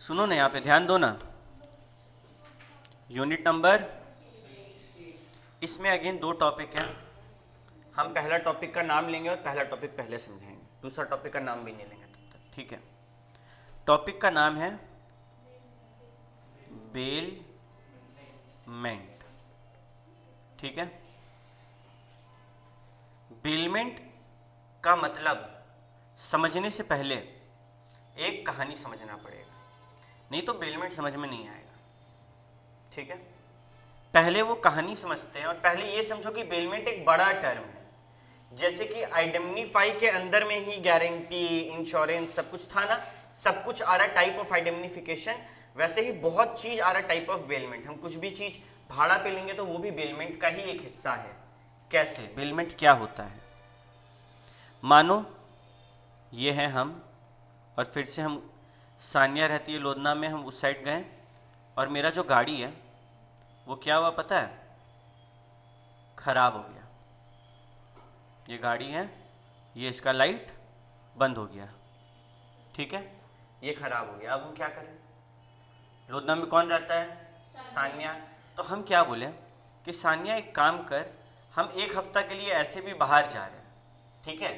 सुनो ना, यहाँ पे ध्यान दो ना। यूनिट नंबर, इसमें अगेन 2 टॉपिक हैं। हम पहला टॉपिक का नाम लेंगे और पहला टॉपिक पहले समझाएंगे, दूसरा टॉपिक का नाम भी नहीं लेंगे तब तक, ठीक है। टॉपिक का नाम है बेलमेंट, ठीक है। बेलमेंट का मतलब समझने से पहले एक कहानी समझना पड़ेगा, नहीं तो बेलमेंट समझ में नहीं आएगा, ठीक है। पहले वो कहानी समझते हैं और पहले ये समझो कि बेलमेंट एक बड़ा टर्म है। जैसे कि आइडेंटिफाई के अंदर में ही गारंटी, इंश्योरेंस सब कुछ था ना, सब कुछ आ रहा टाइप ऑफ आइडेंटिफिकेशन, वैसे ही बहुत चीज आ रहा टाइप ऑफ बेलमेंट। हम कुछ भी चीज भाड़ा पे लेंगे तो वो भी बेलमेंट का ही एक हिस्सा है। कैसे बेलमेंट क्या होता है? मानो ये है हम, और फिर से हम, सानिया रहती है लोधना में, हम उस साइड गए और मेरा जो गाड़ी है वो क्या हुआ पता है? खराब हो गया। ये गाड़ी है, ये इसका लाइट बंद हो गया, ठीक है, ये खराब हो गया। अब हम क्या करें? लोधना में कौन रहता है? सानिया। तो हम क्या बोले कि सानिया एक काम कर, हम 1 हफ्ता के लिए ऐसे भी बाहर जा रहे हैं, ठीक है,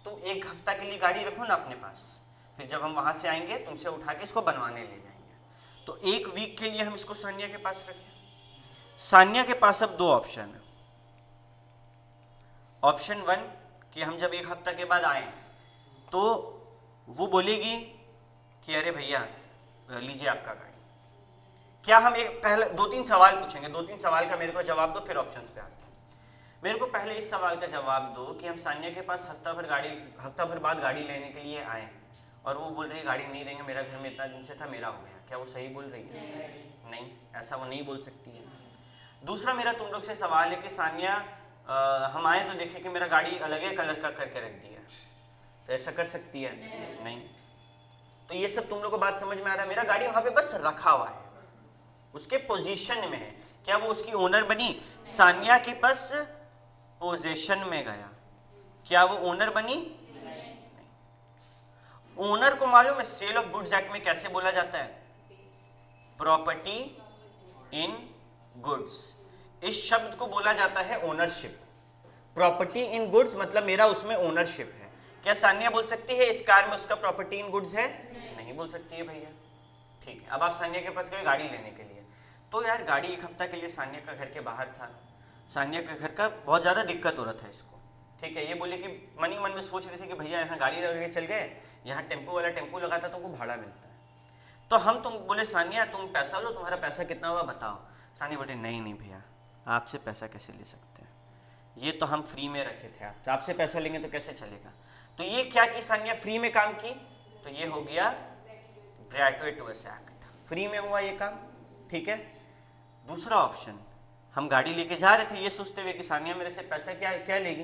तुम 1 हफ्ता के लिए गाड़ी रखो ना अपने पास, फिर जब हम वहाँ से आएंगे तुमसे उठा के इसको बनवाने ले जाएंगे। तो 1 वीक के लिए हम इसको सानिया के पास रखें। सानिया के पास अब 2 ऑप्शन है। ऑप्शन 1 कि हम जब 1 हफ्ता के बाद आए तो वो बोलेगी कि अरे भैया लीजिए आपका गाड़ी। क्या हम एक पहले 2-3 सवाल पूछेंगे, 2-3 सवाल का मेरे को जवाब दो, फिर ऑप्शंस पे आते हैं। मेरे को पहले इस सवाल का जवाब दो कि हम सानिया के पास हफ्ता भर बाद गाड़ी लेने के लिए आए और वो बोल रही है गाड़ी नहीं देंगे, मेरा घर में इतना दिन से था, मेरा हो गया। क्या वो सही बोल रही है? नहीं, ऐसा वो नहीं बोल सकती है। दूसरा मेरा तुम लोग से सवाल है कि सानिया हम आए तो देखे कि मेरा गाड़ी अलग ही कलर का करके रख दिया, तो ऐसा कर सकती है? नहीं। तो ये सब तुम लोग को बात समझ में आ रहा है? मेरा गाड़ी वहां पे बस रखा हुआ है, उसके पोजीशन में है। क्या वो उसकी ओनर बनी? सानिया के पास पोजीशन में गया, क्या वो ओनर बनी? नहीं। ओनर को मालूम है सेल ऑफ गुड्स एक्ट में कैसे बोला जाता है? Property in goods. इस शब्द को बोला जाता है ओनरशिप। प्रॉपर्टी इन गुड्स मतलब मेरा उसमें ओनरशिप है। क्या सानिया बोल सकती है इस कार में उसका प्रॉपर्टी इन गुड्स है? नहीं बोल सकती है भैया, ठीक है। अब आप सानिया के पास गए गाड़ी लेने के लिए, तो यार गाड़ी 1 हफ्ता के लिए सानिया का घर के बाहर था, सानिया के घर का बहुत ज़्यादा दिक्कत हो रहा था इसको, ठीक है। ये बोले कि मन ही मन में सोच रहे थे कि भैया यहाँ गाड़ी लगा के चल गए, यहाँ टेम्पो वाला टेम्पो लगाता तो उनको भाड़ा मिलता है। तो हम तुम बोले सानिया तुम पैसा लो, तुम्हारा पैसा कितना हुआ बताओ। सानिया बोले नहीं नहीं भैया, आपसे पैसा कैसे ले सकते हैं, ये तो हम फ्री में रखे थे, आपसे पैसा लेंगे तो कैसे चलेगा। तो ये क्या की सानिया फ्री में काम की, तो ये हो गया ग्रेजुएटस एक्ट, फ्री में हुआ ये काम, ठीक है। दूसरा ऑप्शन, हम गाड़ी लेके जा रहे थे ये सोचते हुए कि सानिया मेरे से पैसा क्या क्या लेगी,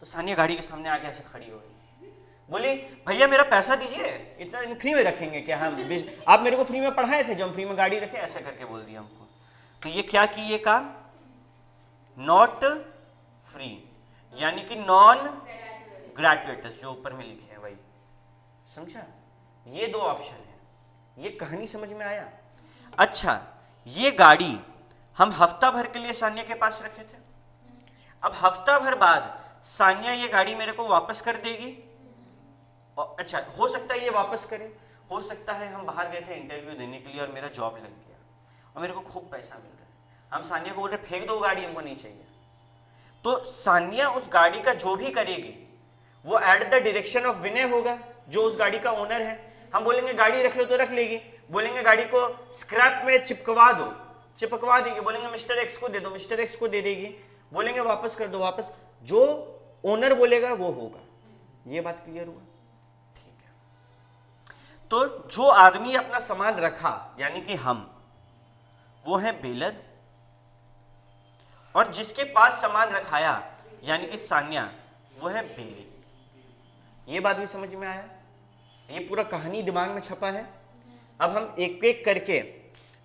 तो सानिया गाड़ी के सामने आके ऐसे खड़ी हो गई, बोली भैया मेरा पैसा दीजिए, इतना फ्री में रखेंगे क्या हम, आप मेरे को फ्री में पढ़ाए थे जो हम फ्री में गाड़ी रखे, ऐसा करके बोल दिया हमको। तो ये क्या की ये काम? नॉट फ्री, यानी कि नॉन ग्रेजुएटस, जो ऊपर में लिखे हैं वही, समझा। ये 2 ऑप्शन है। ये कहानी समझ में आया? अच्छा, ये गाड़ी हम हफ्ता भर के लिए सानिया के पास रखे थे, अब हफ्ता भर बाद सानिया ये गाड़ी मेरे को वापस कर देगी। और अच्छा, हो सकता है ये वापस करे, हो सकता है हम बाहर गए थे इंटरव्यू देने के लिए और मेरा जॉब लग गया और मेरे को खूब पैसा मिल रहा है, हम सानिया को बोल रहे फेंक दो गाड़ी, हमको नहीं चाहिए। तो सानिया उस गाड़ी का जो भी करेगी वो एट द डायरेक्शन ऑफ विनय होगा, जो उस गाड़ी का ओनर है। हम बोलेंगे गाड़ी रख लो तो रख लेगी, बोलेंगे गाड़ी को स्क्रैप में चिपकवा दो, चिपकवा देगी, बोलेंगे मिस्टर एक्स को दे दो, मिस्टर एक्स को दे देगी, बोलेंगे वापस कर दो, वापस, जो ओनर बोलेगा वो होगा। ये बात क्लियर हुआ? ठीक है। तो जो आदमी अपना सामान रखा यानी कि हम, वो है बेलर, और जिसके पास सामान रखाया यानी कि सानिया, वो है बेली। ये बात भी समझ में आया? ये पूरा कहानी दिमाग में छपा है। अब हम एक एक करके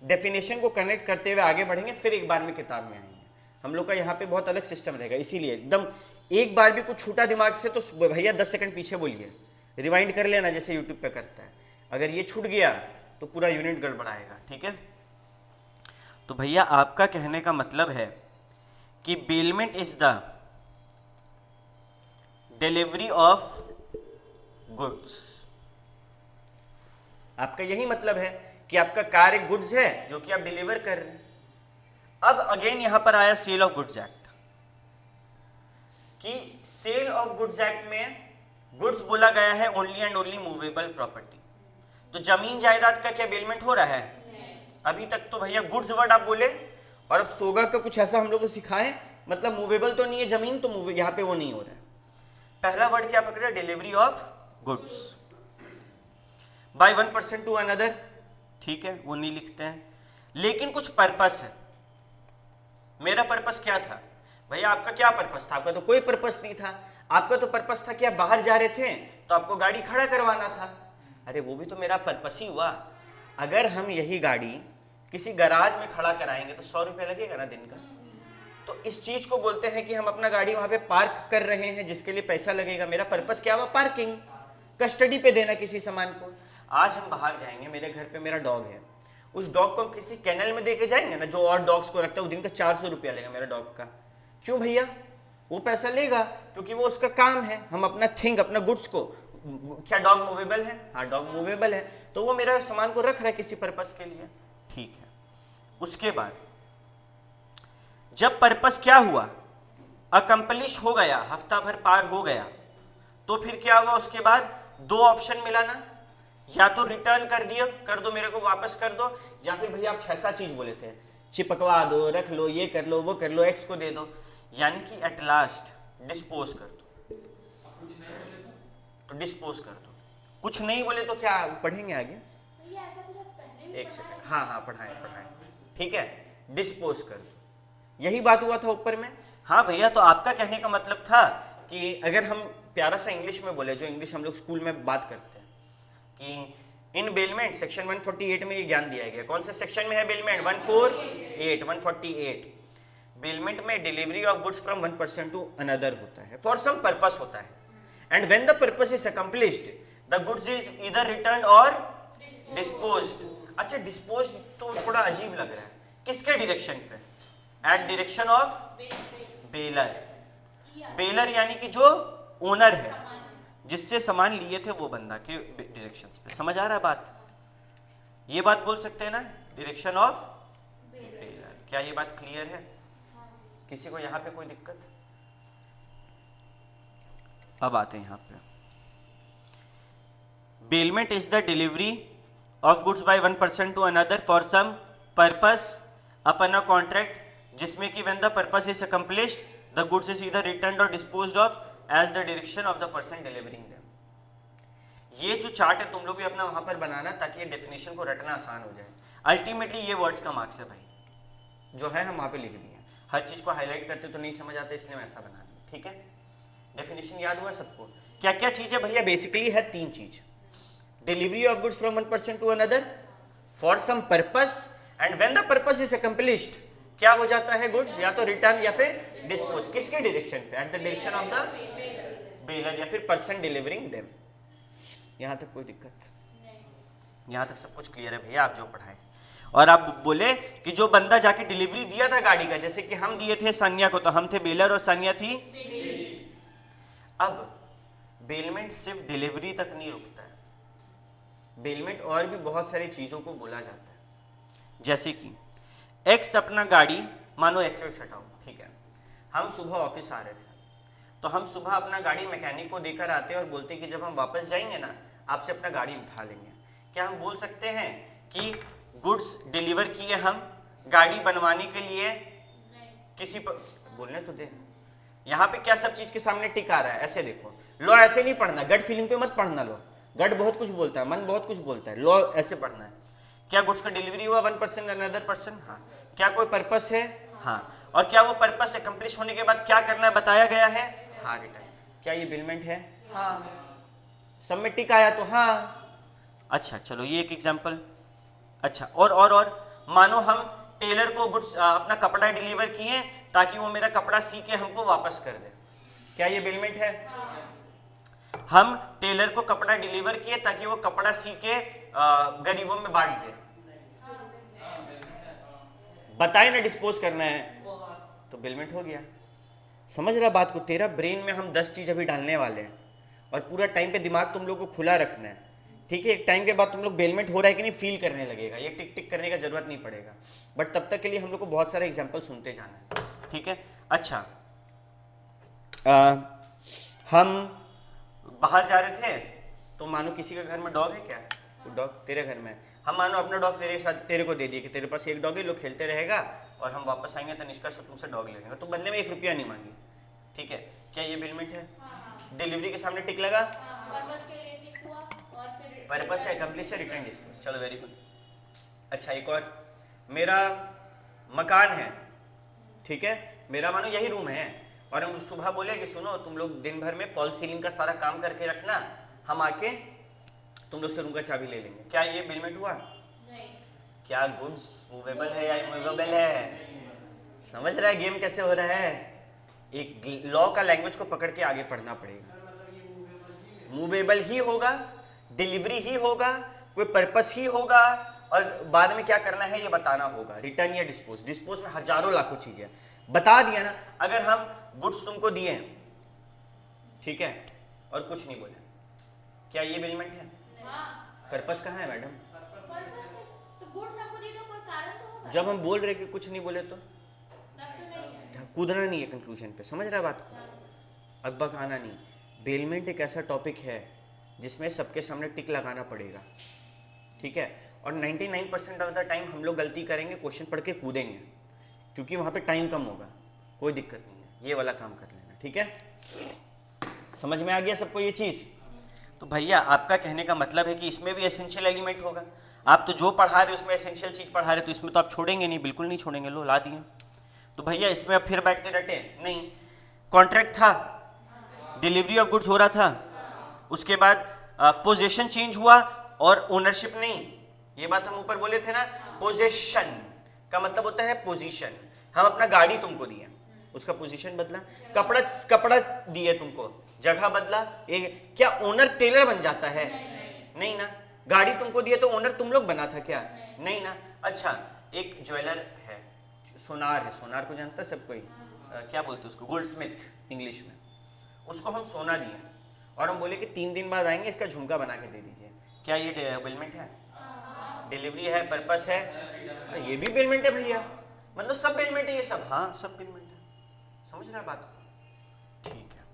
डेफिनेशन को कनेक्ट करते हुए आगे बढ़ेंगे, फिर एक बार में किताब में आएंगे। हम लोग का यहाँ पे बहुत अलग सिस्टम रहेगा, इसीलिए एकदम एक बार भी कुछ छूटा दिमाग से तो भैया 10 सेकंड पीछे बोलिए, रिवाइंड कर लेना जैसे यूट्यूब पे करता है। अगर ये छूट गया तो पूरा यूनिट गड़बड़ाएगा, ठीक है। तो भैया आपका कहने का मतलब है कि bailment is the delivery of goods. आपका यही मतलब है कि आपका कार एक गुड्स है जो कि आप डिलीवर कर रहे हैं। अब अगेन यहां पर आया सेल ऑफ गुड्स एक्ट, कि सेल ऑफ गुड्स एक्ट में गुड्स बोला गया है only and only movable property. तो जमीन जायदाद का क्या बेलमेंट हो रहा है? अभी तक तो भैया गुड्स वर्ड आप बोले, और अब सोगा का कुछ ऐसा हम लोग को सिखाएं, मतलब मूवेबल तो नहीं है जमीन, तो यहां पे वो नहीं हो रहा है। पहला वर्ड क्या पकड़ा? Delivery of goods by 1% to another, ठीक है, वो नहीं लिखते हैं, लेकिन कुछ पर्पस है। मेरा पर्पस क्या था भैया? आपका क्या पर्पस था? आपका तो कोई पर्पस नहीं था। आपका तो पर्पस था कि आप बाहर जा रहे थे तो आपको गाड़ी खड़ा करवाना था। अरे वो भी तो मेरा पर्पस ही हुआ। अगर हम यही गाड़ी किसी गराज में खड़ा कराएंगे तो 100 रुपये लगेगा ना दिन का। तो इस चीज को बोलते हैं कि हम अपना गाड़ी वहां पे पार्क कर रहे हैं, जिसके लिए पैसा लगेगा। मेरा पर्पस क्या हुआ? पार्किंग, कस्टडी पे देना किसी सामान को। आज हम बाहर जाएंगे, मेरे घर पे मेरा डॉग है, उस डॉग को हम किसी कैनल में देके जाएंगे ना, जो और डॉग्स को रखता है, वो दिन का 400 रुपया लेगा मेरा डॉग का। क्यों भैया? वो पैसा लेगा क्योंकि वो उसका काम है। हम अपना थिंग, अपना गुड्स को, क्या डॉग मूवेबल है? हाँ डॉग मूवेबल है, तो वो मेरा सामान को रख रहा है किसी पर्पस के लिए, ठीक है। उसके बाद जब पर्पस क्या हुआ, अकम्पलिश हो गया, हफ्ता भर पार हो गया, तो फिर क्या हुआ? उसके बाद 2 ऑप्शन मिला ना, या तो रिटर्न कर दो, मेरे को वापस कर दो, या फिर भैया आप 6-7 चीज बोले थे, चिपकवा दो, रख लो, ये कर लो, वो कर लो, एक्स को दे दो, यानी कि एट लास्ट डिस्पोज कर दो। तो डिस्पोज कर दो। कुछ नहीं बोले तो क्या पढ़ेंगे आगे? एक सेकंड, हाँ पढ़ाएं, ठीक है, डिस्पोज कर दो, यही बात हुआ था ऊपर में। हाँ भैया, तो आपका कहने का मतलब था कि अगर हम प्यारा सा इंग्लिश में बोले, जो इंग्लिश हम लोग स्कूल में बात करते हैं, कि इन बेलमेंट सेक्शन 148 में ये ज्ञान दिया गया। कौन से सेक्शन में है बेलमेंट? 148। बेलमेंट में delivery of goods from 1% to another होता है, फॉर सम पर्पस होता है, and when the purpose is accomplished the goods is either return or disposed. अच्छा, डिस्पोज्ड तो थोड़ा अजीब लग रहा है, किसके डायरेक्शन पे? At direction of bailor. Bailor यानी कि जो ओनर है, जिससे सामान लिए थे वो बंदा के डायरेक्शंस पे। समझ आ रहा है बात? ये बात बोल सकते हैं ना, डायरेक्शन ऑफ बेलर। क्या ये बात क्लियर है? किसी को यहाँ पे कोई दिक्कत? अब आते हैं यहाँ पे। Bailment is the delivery of goods by 1% to another for some purpose upon a contract, जिसमें कि when the purpose is accomplished the goods is either returned और disposed of as the direction of the person delivering them. ये जो chart है तुम लोग भी अपना वहां पर बनाना, ताकि ये डेफिनेशन को रटना आसान हो जाए। अल्टीमेटली ये वर्ड्स का मार्क्स है भाई, जो है हम वहां पे लिख दिए। हर चीज को हाईलाइट करते तो नहीं समझ आता, इसलिए मैं ऐसा बना दिया, ठीक है। डेफिनेशन याद हुआ सबको? क्या क्या चीज है भैया? बेसिकली है 3 चीज। Delivery of goods from 1% to another for some purpose, and when the purpose is accomplished क्या हो जाता है? गुड्स या तो रिटर्न या फिर डिस्पोज। किसके डायरेक्शन पे? At the direction of the baler या फिर पर्सन डिलीवरिंग देम। यहां तक कोई दिक्कत? यहां तक सब कुछ क्लियर है भैया, आप जो पढ़ाएं। और आप बोले कि जो बंदा जाके डिलीवरी दिया था गाड़ी का, जैसे कि हम दिए थे सानिया को, तो हम थे बेलर और सानिया थी। अब बेलमेंट सिर्फ डिलीवरी तक नहीं रुकता है, बेलमेंट और भी बहुत सारी चीजों को बोला जाता है। जैसे कि एक्स अपना गाड़ी, मानो एक्स हटाओ, ठीक है, हम सुबह ऑफिस आ रहे थे, तो हम सुबह अपना गाड़ी मैकेनिक को देकर आते और बोलते कि जब हम वापस जाएंगे ना, आपसे अपना गाड़ी उठा लेंगे। क्या हम बोल सकते हैं कि गुड्स डिलीवर किए हम गाड़ी बनवाने के लिए किसी पर? बोलने तो दे। यहाँ पे क्या सब चीज के सामने टिक आ रहा है? ऐसे देखो, लॉ ऐसे नहीं पढ़ना, गट फीलिंग पे मत पढ़ना। लॉ गट बहुत कुछ बोलता है, मन बहुत कुछ बोलता है, लॉ ऐसे पढ़ना है। क्या गुड्स का डिलीवरी हुआ 1% अनदर पर्सन? हाँ। क्या कोई पर्पस है? हाँ। और क्या वो पर्पस अकम्प्लिश होने के बाद क्या करना है बताया गया है? हाँ, रिटर्न। क्या ये बिलमेंट है? हाँ। सब में टिक आया तो हाँ। अच्छा चलो, ये एक एग्जांपल। अच्छा, और मानो हम टेलर को गुड्स अपना कपड़ा डिलीवर किए ताकि वो मेरा कपड़ा सी के हमको वापस कर दे। क्या ये बिलमेंट है? हम टेलर को कपड़ा डिलीवर किए ताकि वो कपड़ा सी के गरीबों में बांट दे, बताए ना डिस्पोज करना है तो बेलमेंट हो गया। समझ रहा बात को? तेरा ब्रेन में हम 10 चीज अभी डालने वाले हैं और पूरा टाइम पे दिमाग तुम लोग को खुला रखना है, ठीक है? एक टाइम के बाद तुम लोग बेलमेंट हो रहा है कि नहीं फील करने लगेगा, ये टिक टिक करने का जरूरत नहीं पड़ेगा, बट तब तक के लिए हम लोग को बहुत सारे एग्जाम्पल सुनते जाना है, ठीक है? अच्छा, हम बाहर जा रहे थे तो मानो किसी के घर में डॉग है, क्या डॉग तेरे घर में, हम मानो अपना डॉग तेरे साथ तेरे को दे दिए कि तेरे पास एक डॉग है, लोग खेलते रहेगा और हम वापस आएंगे तो निष्कर्ष तुमसे डॉग ले लेंगे, तो बदले में 1 रुपया नहीं मांगी, ठीक है? क्या ये बेलमेंट है? डिलीवरी के सामने टिक लगा, पर्पस है, कंप्लीट है, रिटर्न डिस्पोज, चलो वेरी गुड। अच्छा, एक और, मेरा मकान है, ठीक है, मेरा मानो यही रूम है और हम सुबह बोले कि सुनो तुम लोग दिन भर में फॉल सीलिंग का सारा काम करके रखना, हम आके तुम लोग से रूम का चाबी ले लेंगे, क्या ये बेलमेंट हुआ? नहीं। क्या गुड्स मूवेबल है या इमूवेबल है? समझ रहा है गेम कैसे हो रहा है? एक लॉ का लैंग्वेज को पकड़ के आगे पढ़ना पड़ेगा। मूवेबल ही होगा, डिलीवरी ही होगा, कोई पर्पस ही होगा और बाद में क्या करना है ये बताना होगा, रिटर्न या डिस्पोज। डिस्पोज में हजारों लाखों चीजें बता दिया ना। अगर हम गुड्स तुमको दिए, ठीक है, और कुछ नहीं बोले, क्या ये बेलमेंट है? पर्पस कहाँ है मैडम? तो गुड्स हमको दे दो, कोई कारण तो होगा। जब हम बोल रहे कि कुछ नहीं बोले तो कूदना नहीं है कंक्लूजन पे, समझ रहा बात को? अब बकाना नहीं। बेलमेंट एक ऐसा टॉपिक है जिसमें सबके सामने टिक लगाना पड़ेगा, ठीक है? और 99% ऑफ द टाइम हम लोग गलती करेंगे, क्वेश्चन पढ़ के कूदेंगे क्योंकि वहाँ पे टाइम कम होगा, कोई दिक्कत नहीं है, ये वाला काम कर लेना, ठीक है? समझ में आ गया सबको ये चीज़? तो भैया आपका कहने का मतलब है कि इसमें भी एसेंशियल एलिमेंट होगा, आप तो जो पढ़ा रहे हो उसमें एसेंशियल चीज़ पढ़ा रहे, तो इसमें तो आप छोड़ेंगे नहीं, बिल्कुल नहीं छोड़ेंगे, लो ला दिए। तो भैया इसमें अब फिर बैठ के रटे नहीं, कॉन्ट्रैक्ट था, डिलीवरी ऑफ गुड्स हो रहा था, उसके बाद पोजेशन चेंज हुआ और ओनरशिप नहीं, ये बात हम ऊपर बोले थे ना, पोजेशन का मतलब होता है पोजीशन। हम अपना गाड़ी तुमको दिए, उसका पोजीशन बदला, कपड़ा दिए तुमको, जगह बदला, एक क्या ओनर टेलर बन जाता है? नहीं ना। गाड़ी तुमको दिए तो ओनर तुम लोग बना था क्या? नहीं ना। अच्छा, एक ज्वेलर है, सोनार है, सोनार को जानता है सब कोई, क्या बोलते हैं उसको, गोल्डस्मिथ इंग्लिश में, उसको हम सोना दिए और हम बोले कि 3 दिन बाद आएंगे, इसका झुमका बना के दे दीजिए, क्या ये बेलमेंट है? डिलीवरी है, पर्पस है, ये भी बेलमेंट है भैया, मतलब सब बेलमेंट है ये सब, हाँ सब बेलमेंट है, समझ रहे हैं बात को? ठीक है।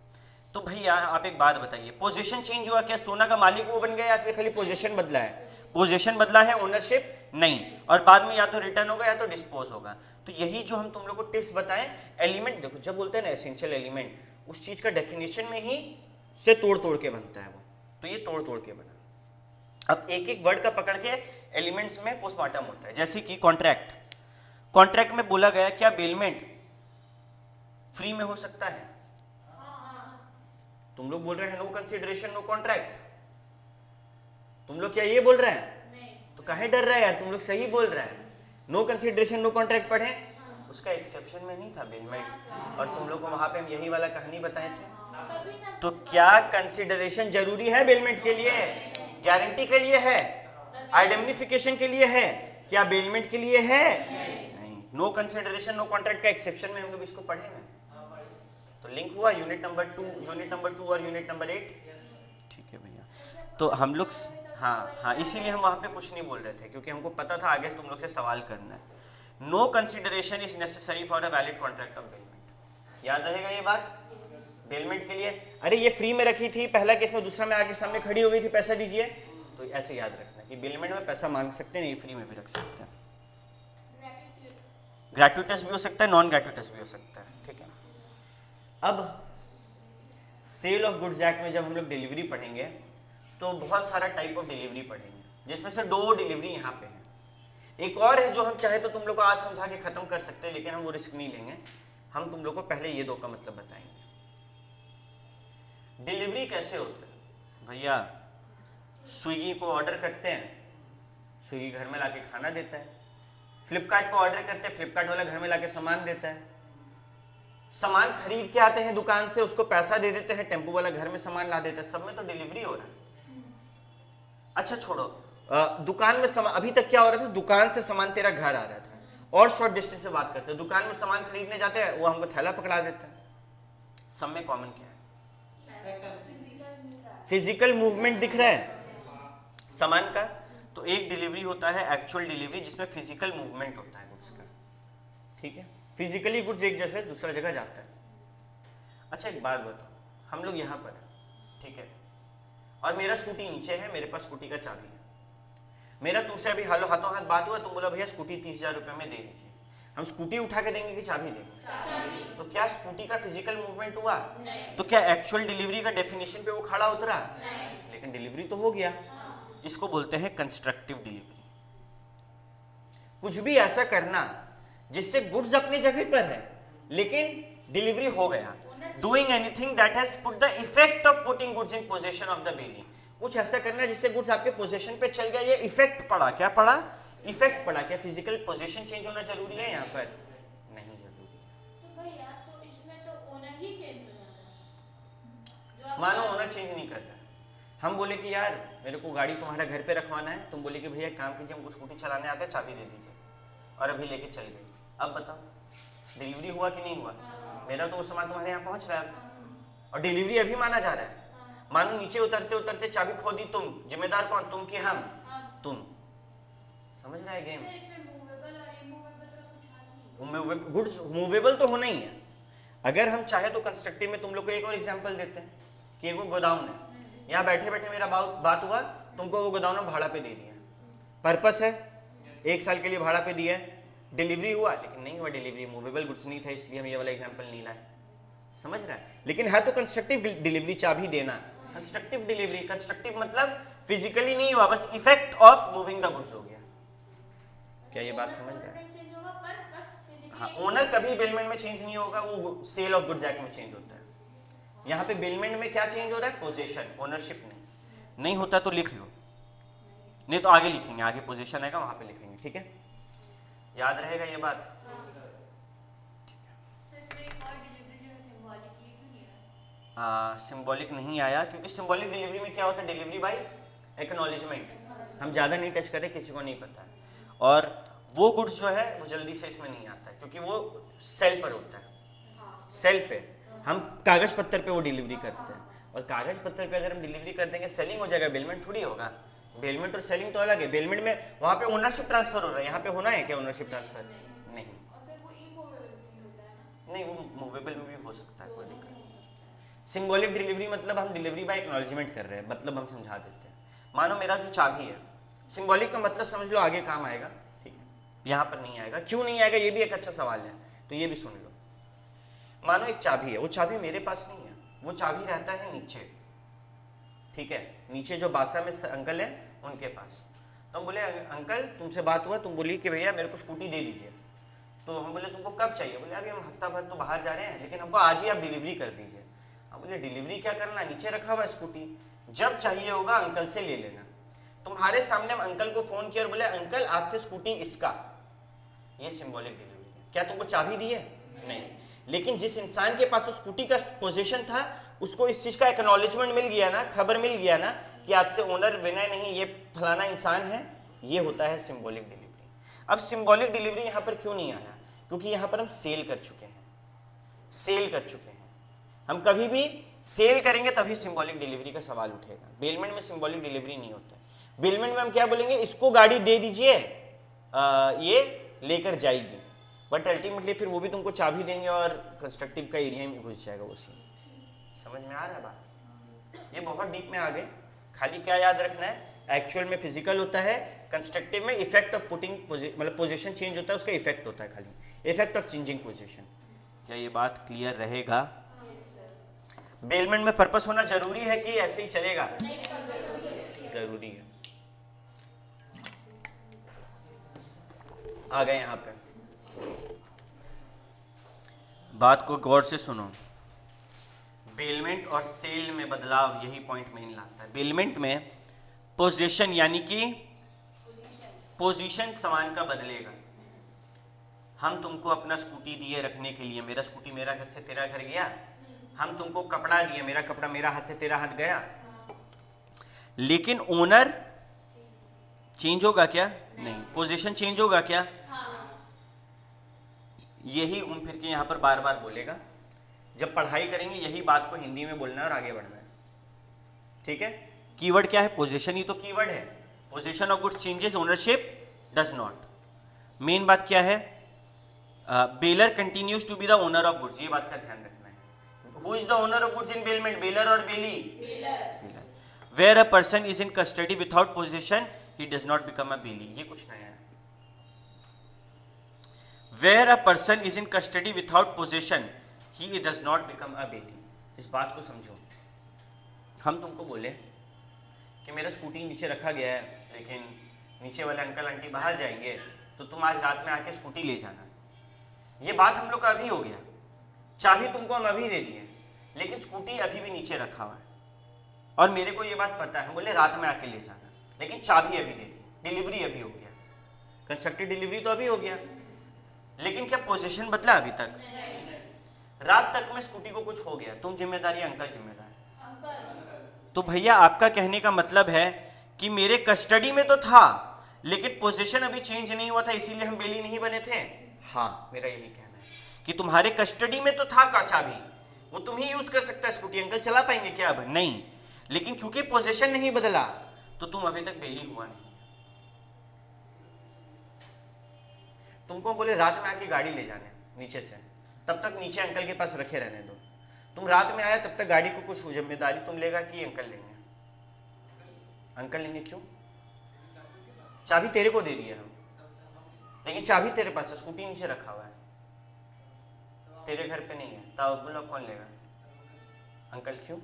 तो भैया आप एक बात बताइए, पोजीशन चेंज हुआ, क्या सोना का मालिक वो बन गया या फिर खाली पोजीशन बदला है? पोजीशन बदला है, ओनरशिप नहीं, और बाद में या तो रिटर्न होगा या तो डिस्पोज होगा। तो यही जो हम तुम लोग को टिप्स बताएं, एलिमेंट देखो, जब बोलते हैं ना एसेंशियल एलिमेंट, उस चीज का डेफिनेशन में ही से तोड़ तोड़ के बनता है वो, तो ये तोड़ तोड़ के बना। अब एक एक वर्ड का पकड़ के एलिमेंट्स में पोस्टमार्टम होता है, जैसे कि कॉन्ट्रैक्ट, कॉन्ट्रैक्ट में बोला गया क्या बेलमेंट फ्री में हो सकता है? तुम लोग बोल रहे हैं नो कंसिडरेशन नो कॉन्ट्रैक्ट, तुम लोग क्या ये बोल रहे हैं? तो काहे डर रहा है यार, तुम लोग सही बोल रहे हैं, नो कंसिडरेशन नो कॉन्ट्रैक्ट पढ़े, उसका एक्सेप्शन में नहीं था बेलमेंट, और तुम लोग को वहां पे हम यही वाला कहानी बताए थे। तो क्या कंसिडरेशन जरूरी है बेलमेंट के लिए? गारंटी के लिए है, आइडेंटिफिकेशन के लिए है, क्या बेलमेंट के लिए है? नहीं। नो कंसिडरेशन नो कॉन्ट्रैक्ट का एक्सेप्शन में हम लोग इसको पढ़ेंगे, तो लिंक हुआ यूनिट नंबर 2 और यूनिट नंबर 8, ठीक है भैया? तो हम लोग हाँ, इसीलिए हम वहाँ पे कुछ नहीं बोल रहे थे क्योंकि हमको पता था आगे से तुम लोग से सवाल करना है। No consideration is necessary for a valid contract of bailment, याद रहेगा ये बात? बेलमेंट के लिए, अरे ये फ्री में रखी थी पहला केस में, दूसरा में आगे सामने खड़ी हो गई थी, पैसा दीजिए, तो ऐसे याद रखना कि बेलमेंट में पैसा मांग सकते नहीं, फ्री में भी रख सकते हैं, ग्रेट्युटस भी हो सकता है, नॉन ग्रेट्युटस भी हो सकता है, ठीक है? अब सेल ऑफ गुड्स एक्ट में जब हम लोग डिलीवरी पढ़ेंगे तो बहुत सारा टाइप ऑफ डिलीवरी पढ़ेंगे, जिसमें से 2 डिलीवरी यहाँ पे है। एक और है जो हम चाहे तो तुम लोग को आज समझा के खत्म कर सकते हैं, लेकिन हम वो रिस्क नहीं लेंगे, हम तुम लोग को पहले ये 2 का मतलब बताएंगे। डिलीवरी कैसे होता है भैया? स्विगी को ऑर्डर करते हैं, स्विगी घर में लाके खाना देता है, फ्लिपकार्ट को ऑर्डर करते हैं, फ्लिपकार्ट वाला घर में लाके सामान देता है, सामान खरीद के आते हैं दुकान से, उसको पैसा दे देते हैं, टेम्पो वाला घर में सामान ला देता है, सब में तो डिलीवरी हो रहा है। अच्छा छोड़ो, दुकान में सामान, अभी तक क्या हो रहा था, दुकान से सामान तेरा घर आ रहा था और शॉर्ट डिस्टेंस से बात करते हैं, दुकान में सामान खरीदने जाते हैं, वो हमको थैला पकड़ा देता है। सब में कॉमन क्या है? फिजिकल मूवमेंट दिख रहा है सामान का। तो एक डिलीवरी होता है एक्चुअल डिलीवरी, जिसमें फिजिकल मूवमेंट होता है गुड्स का, ठीक है। फिजिकली गुड्स एक जगह से दूसरा जगह जाता है। अच्छा एक बात बताओ, हम लोग यहाँ पर हैं, ठीक है, और मेरा स्कूटी नीचे है, मेरे पास स्कूटी का चाबी है, मेरा तुमसे अभी हाथों हाथ बात हुआ, तुम बोला भैया स्कूटी 30,000 रुपये में दे दीजिए, हम स्कूटी उठा के देंगे कि चाबी देंगे? चाबी। तो क्या स्कूटी का फिजिकल मूवमेंट हुआ? नहीं। तो क्या एक्चुअल डिलीवरी का डेफिनेशन पे वो खड़ा उतरा? नहीं। लेकिन डिलीवरी तो हो गया। इसको बोलते हैं कंस्ट्रक्टिव डिलीवरी। कुछ भी ऐसा करना जिससे गुड्स अपनी जगह पर है लेकिन डिलीवरी हो गया, doing anything that has put the effect of putting goods in possession of the belly. कुछ ऐसा करना जिससे गुड्स आपके पोजेशन पे चल गया, ये इफेक्ट पड़ा। क्या पड़ा? इफेक्ट पड़ा। क्या फिजिकल पोजीशन चेंज होना जरूरी है यहाँ पर? नहीं जरूरी है। तो भैया तो इसमें तो ओनर ही चेंज हो जाता है। मानो ओनर चेंज नहीं कर रहा, हम बोले कि यार मेरे को गाड़ी तुम्हारा घर पे रखवाना है, तुम बोले कि भैया काम कीजिए हमको स्कूटी चलाने आता है, चाबी दे दीजिए, और अभी लेके चल गई। अब बताओ डिलीवरी हुआ कि नहीं हुआ? मेरा तो वो सामान तुम्हारे यहाँ पहुँच रहा है और डिलीवरी अभी माना जा रहा है। मानो नीचे उतरते उतरते चाबी खो दी, तुम जिम्मेदार कौन? तुम कि हम? तुम। समझ रहा है गेम? गुड्स मूवेबल तो होना ही है। अगर हम चाहे तो कंस्ट्रक्टिव में तुम लोग को एक और एग्जांपल देते हैं कि एक गोदाम है, यहाँ बैठे बैठे मेरा बात हुआ, तुमको वो गोदाम भाड़ा पे दे दिया, पर्पस है 1 साल के लिए भाड़ा पे दिया है, डिलीवरी हुआ लेकिन नहीं हुआ डिलीवरी, मूवेबल गुड्स नहीं था इसलिए हम ये वाला एग्जांपल नहीं लाए। समझ रहा है? लेकिन है तो कंस्ट्रक्टिव डिलीवरी, चाबी देना कंस्ट्रक्टिव डिलीवरी। कंस्ट्रक्टिव मतलब फिजिकली नहीं हुआ, बस effect of moving the goods हो गया। क्या ये बात समझ रहे हैं? हाँ, ओनर कभी बेलमेंट में चेंज नहीं होगा, वो सेल ऑफ गुड्स एक्ट में चेंज होता है। यहाँ पे बेलमेंट में क्या चेंज हो रहा है? पोजीशन, ओनरशिप नहीं होता तो लिख लो, नहीं तो आगे लिखेंगे, आगे पोजीशन आएगा वहां पे लिखेंगे, ठीक है? याद रहेगा ये बात? ठीक है। सिंबॉलिक नहीं आया क्योंकि सिंबॉलिक डिलीवरी में क्या होता है? Delivery by acknowledgement. हम ज़्यादा नहीं टच करें, किसी को नहीं पता है, और वो गुड्स जो है वो जल्दी से इसमें नहीं आता है क्योंकि वो सेल पर होता है। सेल पे हम कागज पत्तर पे वो डिलीवरी करते हैं, और कागज पत्तर पे अगर हम डिलीवरी कर देंगे सेलिंग हो जाएगा, बेलमेंट थोड़ी होगा। बेलमेंट और सेलिंग तो अलग है। बेलमेंट में वहाँ पे ओनरशिप ट्रांसफर हो रहा है, यहाँ पे होना है क्या ओनरशिप ट्रांसफर? नहीं, नहीं वो मूवेबल में भी हो सकता है, कोई दिक्कत नहीं। सिंबॉलिक डिलीवरी मतलब हम डिलीवरी बाय एक्नॉलेजमेंट कर रहे हैं, मतलब हम समझा देते हैं। मानो मेरा जो चाबी है, सिंबॉलिक का मतलब समझ लो आगे काम आएगा, ठीक है? यहाँ पर नहीं आएगा। क्यों नहीं आएगा ये भी एक अच्छा सवाल है, तो ये भी सुन लो। मानो एक चाबी है, वो चाबी मेरे पास नहीं है, वो चाबी रहता है नीचे, ठीक है? नीचे जो बासा में अंकल है उनके पास। तो हम बोले अंकल तुमसे बात हुआ, तुम बोली कि भैया मेरे को स्कूटी दे दीजिए। तो हम बोले तुमको कब चाहिए? बोले अभी हम हफ्ता भर तो बाहर जा रहे हैं, लेकिन हमको आज ही आप डिलीवरी कर दीजिए। हम बोले डिलीवरी क्या करना, नीचे रखा हुआ स्कूटी, जब चाहिए होगा अंकल से ले लेना। तुम्हारे सामने हम अंकल को फोन किया और बोले अंकल आज से स्कूटी इसका। ये सिंबॉलिक डिलीवरी है। क्या तुमको चाबी दी है? नहीं, लेकिन जिस इंसान के पास उस स्कूटी का पोजीशन था उसको इस चीज का एक्नॉलेजमेंट मिल गया ना, खबर मिल गया ना कि आपसे ओनर विनय नहीं, ये फलाना इंसान है। ये होता है सिंबॉलिक डिलीवरी। अब सिंबॉलिक डिलीवरी यहाँ पर क्यों नहीं आया? क्योंकि यहाँ पर हम सेल कर चुके हैं, सेल कर चुके हैं। हम कभी भी सेल करेंगे तभी सिंबॉलिक डिलीवरी का सवाल उठेगा। बेलमेंट में सिंबॉलिक डिलीवरी नहीं होता है। बेलमेंट में हम क्या बोलेंगे, इसको गाड़ी दे दीजिए, ये लेकर जाएगी, बट अल्टीमेटली फिर वो भी तुमको चाबी देंगे और कंस्ट्रक्टिव का एरिया में घुस जाएगा वो सीन। समझ में आ रहा है बात? ये बहुत डीप में आ गए। खाली क्या याद रखना है, एक्चुअल में फिजिकल होता है, कंस्ट्रक्टिव में इफेक्ट ऑफ पुटिंग मतलब पोजीशन चेंज होता है, उसका इफेक्ट होता है, खाली इफेक्ट ऑफ चेंजिंग पोजीशन। क्या ये बात क्लियर रहेगा? बेलमेंट में पर्पस होना जरूरी है कि ऐसे ही चलेगा? जरूरी है। आ गए यहाँ पे, बात को गौर से सुनो। बेलमेंट और सेल में बदलाव यही पॉइंट मेन लाता है। बेलमेंट में पोजीशन यानी कि पोजीशन सामान का बदलेगा। हम तुमको अपना स्कूटी दिए रखने के लिए, मेरा स्कूटी मेरा घर से तेरा घर गया, हम तुमको कपड़ा दिए, मेरा कपड़ा मेरा हाथ से तेरा हाथ गया, लेकिन ओनर चेंज होगा क्या? नहीं। पोजीशन चेंज होगा क्या? हाँ। यही घूम फिर के यहाँ पर बार बार बोलेगा। जब पढ़ाई करेंगे यही बात को हिंदी में बोलना है और आगे बढ़ना है, ठीक है। कीवर्ड क्या है? पोजीशन ही तो कीवर्ड है। Position of goods changes, ownership does not. Main बात क्या है? Bailor continues to be the owner of goods, ये बात का ध्यान रखना है। Who is the owner of goods in bailment? Bailor और bailee? Bailor. Where a person is in custody without position he does not become a bailee, ये कुछ नया है। Where a person is in custody without position he does not become a बेली। इस बात को समझो। हम तुमको बोले कि मेरा स्कूटी नीचे रखा गया है, लेकिन नीचे वाले अंकल आंटी बाहर जाएंगे, तो तुम आज रात में आके स्कूटी ले जाना। ये बात हम लोग का अभी हो गया। चाबी तुमको हम अभी दे दिए, लेकिन स्कूटी अभी भी नीचे रखा हुआ है और मेरे को ये बात पता है। बोले रात में आके ले जाना, लेकिन चाबी अभी दे दी, डिलीवरी अभी हो गया, कंस्ट्रक्टिव डिलीवरी तो अभी हो गया, लेकिन क्या पोजीशन बदला अभी तक? रात तक में स्कूटी को कुछ हो गया, तुम जिम्मेदारी, अंकल जिम्मेदार। तो भैया आपका कहने का मतलब है कि मेरे कस्टडी में तो था, लेकिन पोजीशन अभी चेंज नहीं हुआ था, इसीलिए हम बेली नहीं बने थे। हाँ, मेरा यही कहना है कि तुम्हारे कस्टडी में तो था का चाबी, वो तुम ही यूज कर सकता है स्कूटी। अंकल चला पाएंगे क्या? अब नहीं, लेकिन क्योंकि पोजीशन नहीं बदला तो तुम अभी तक बेली हुआ नहीं। तुमको बोले रात में आके गाड़ी ले जाने नीचे से, तब तक नीचे अंकल के पास रखे रहने दो। तुम रात में आया तब तक गाड़ी को कुछ जिम्मेदारी तुम लेगा कि अंकल लेंगे? अंकल लेंगे। क्यों? चाबी तेरे को दे दी है हम, लेकिन चाबी तेरे पास है, स्कूटी नीचे रखा हुआ है, तेरे घर पे नहीं है, तब बोलो कौन लेगा? अंकल। क्यों?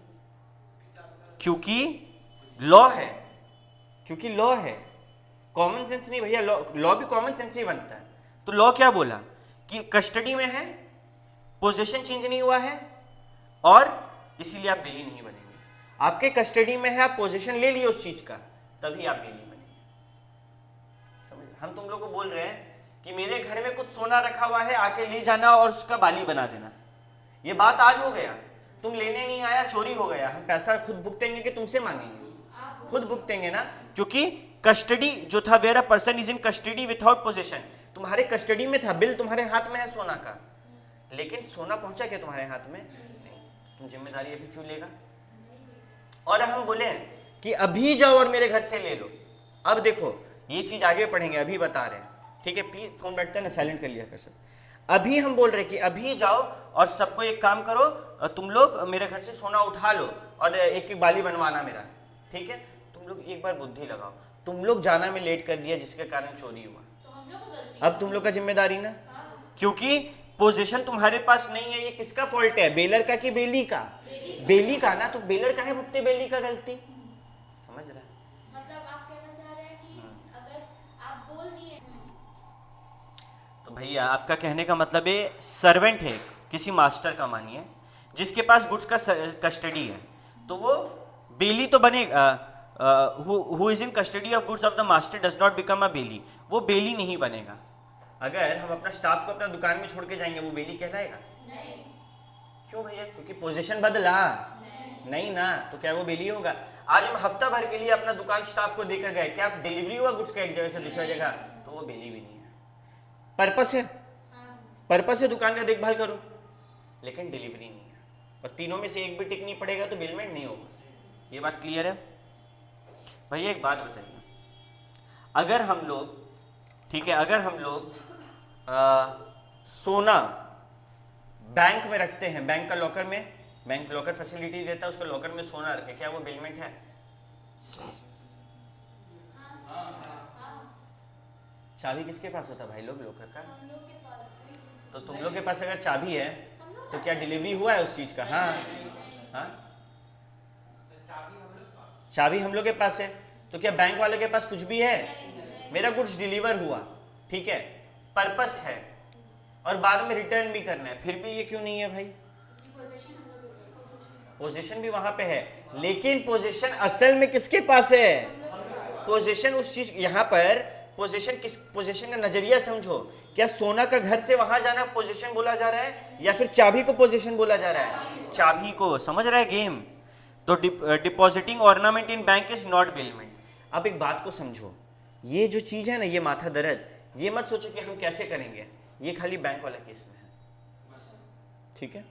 क्योंकि लॉ है, क्योंकि लॉ है, कॉमन सेंस नहीं भैया। लॉ भी कॉमन सेंस ही बनता है। तो लॉ क्या बोला कि कस्टडी में है, पोजीशन चेंज नहीं हुआ है और इसीलिए आप बेली नहीं बनेंगे। आपके कस्टडी में है, आप पोजीशन ले लिए उस चीज का, तभी आप बेली बनेंगे। समझ? हम तुम लोग को बोल रहे हैं कि मेरे घर में कुछ सोना रखा हुआ है, आके ले जाना और उसका बाली बना देना। ये बात आज हो गया, तुम लेने नहीं आया, चोरी हो गया। हम पैसा खुद भुगतेंगे कि तुमसे मांगेंगे? खुद भुगतेंगे ना, क्योंकि कस्टडी जो था, where a person is in custody without position, तुम्हारे कस्टडी में था, बिल तुम्हारे हाथ में है सोना का, लेकिन सोना पहुंचा क्या तुम्हारे हाथ में? नहीं। तुम जिम्मेदारी अभी क्यों लेगा? और हम बोले कि अभी जाओ और मेरे घर से ले लो। अब देखो, ये चीज आगे पढ़ेंगे, अभी बता रहे हैं, ठीक है। प्लीज फोन बैठता है ना, साइलेंट कर लिया कर सब। अभी हम बोल रहे कि अभी जाओ और सबको एक काम करो, तुम लोग मेरे घर से सोना उठा लो और एक एक बाली बनवाना मेरा, ठीक है। तुम लोग एक बार बुद्धि लगाओ, तुम लोग जाना में लेट कर दिया जिसके कारण चोरी हुआ, तो हम लोग को गलती। अब तुम लोग का जिम्मेदारी ना, हाँ। क्योंकि पोजीशन तुम्हारे पास नहीं है। ये किसका फॉल्ट है? बेलर का कि बेली का? बेली का ना, तो बेलर का है भुगते बेली का गलती। समझ रहा है? मतलब आप कहना चाह रहे हैं कि अगर आप बोल दिए तो भैया आपका कहने का मतलब है सर्वेंट है किसी मास्टर का, मानिए, जिसके पास गुड्स का कस्टडी है, तो वो बेली तो बनेगा। Who is in custody of goods of the master does not become a bailee, वो बेली नहीं बनेगा। अगर हम अपना स्टाफ को अपना दुकान में छोड़ के जाएंगे, वो बेली कहलाएगा? नहीं। क्यों भैया? क्योंकि पोजीशन बदला नहीं ना, तो क्या वो बेली होगा? आज हम हफ्ता भर के लिए अपना दुकान स्टाफ को देकर गए, क्या डिलीवरी हुआ गुड्स का एक जगह से दूसरी जगह? तो वो बेली भी नहीं है। पर्पस है, पर्पस है दुकान का देखभाल करो, लेकिन डिलीवरी नहीं है, और तीनों में से एक भी टिक नहीं पड़ेगा तो बिलमेंट नहीं होगा। ये बात क्लियर है? भैया एक बात बताइए, अगर हम लोग, ठीक है, अगर हम लोग सोना बैंक में रखते हैं, बैंक का लॉकर में, बैंक लॉकर फैसिलिटी देता है, उसका लॉकर में सोना रखे, क्या वो बिलमेंट है? चाबी किसके पास होता भाई लोग लॉकर का? हम लोग के पास। तो तुम लोग के पास अगर चाबी है तो क्या डिलीवरी हुआ है उस चीज का? हाँ हाँ, चाबी हम लोग के पास है, तो क्या बैंक वाले के पास कुछ भी है? मेरा गुड्स डिलीवर हुआ, ठीक है, पर्पस है, और बाद में रिटर्न भी करना है, फिर भी ये क्यों नहीं है भाई? पोजीशन भी वहां पे है, लेकिन पोजीशन असल में किसके पास है? पोजीशन उस चीज, यहाँ पर पोजीशन किस, पोजीशन का नजरिया समझो। क्या सोना का घर से वहां जाना पोजीशन बोला जा रहा है, या फिर चाबी को पोजीशन बोला जा रहा है? चाबी को। समझ रहा है गेम? तो depositing ornament in bank is not bailment. अब एक बात को समझो, ये जो चीज़ है ना, ये माथा दर्द, ये मत सोचो कि हम कैसे करेंगे, ये खाली बैंक वाला केस में है, ठीक है।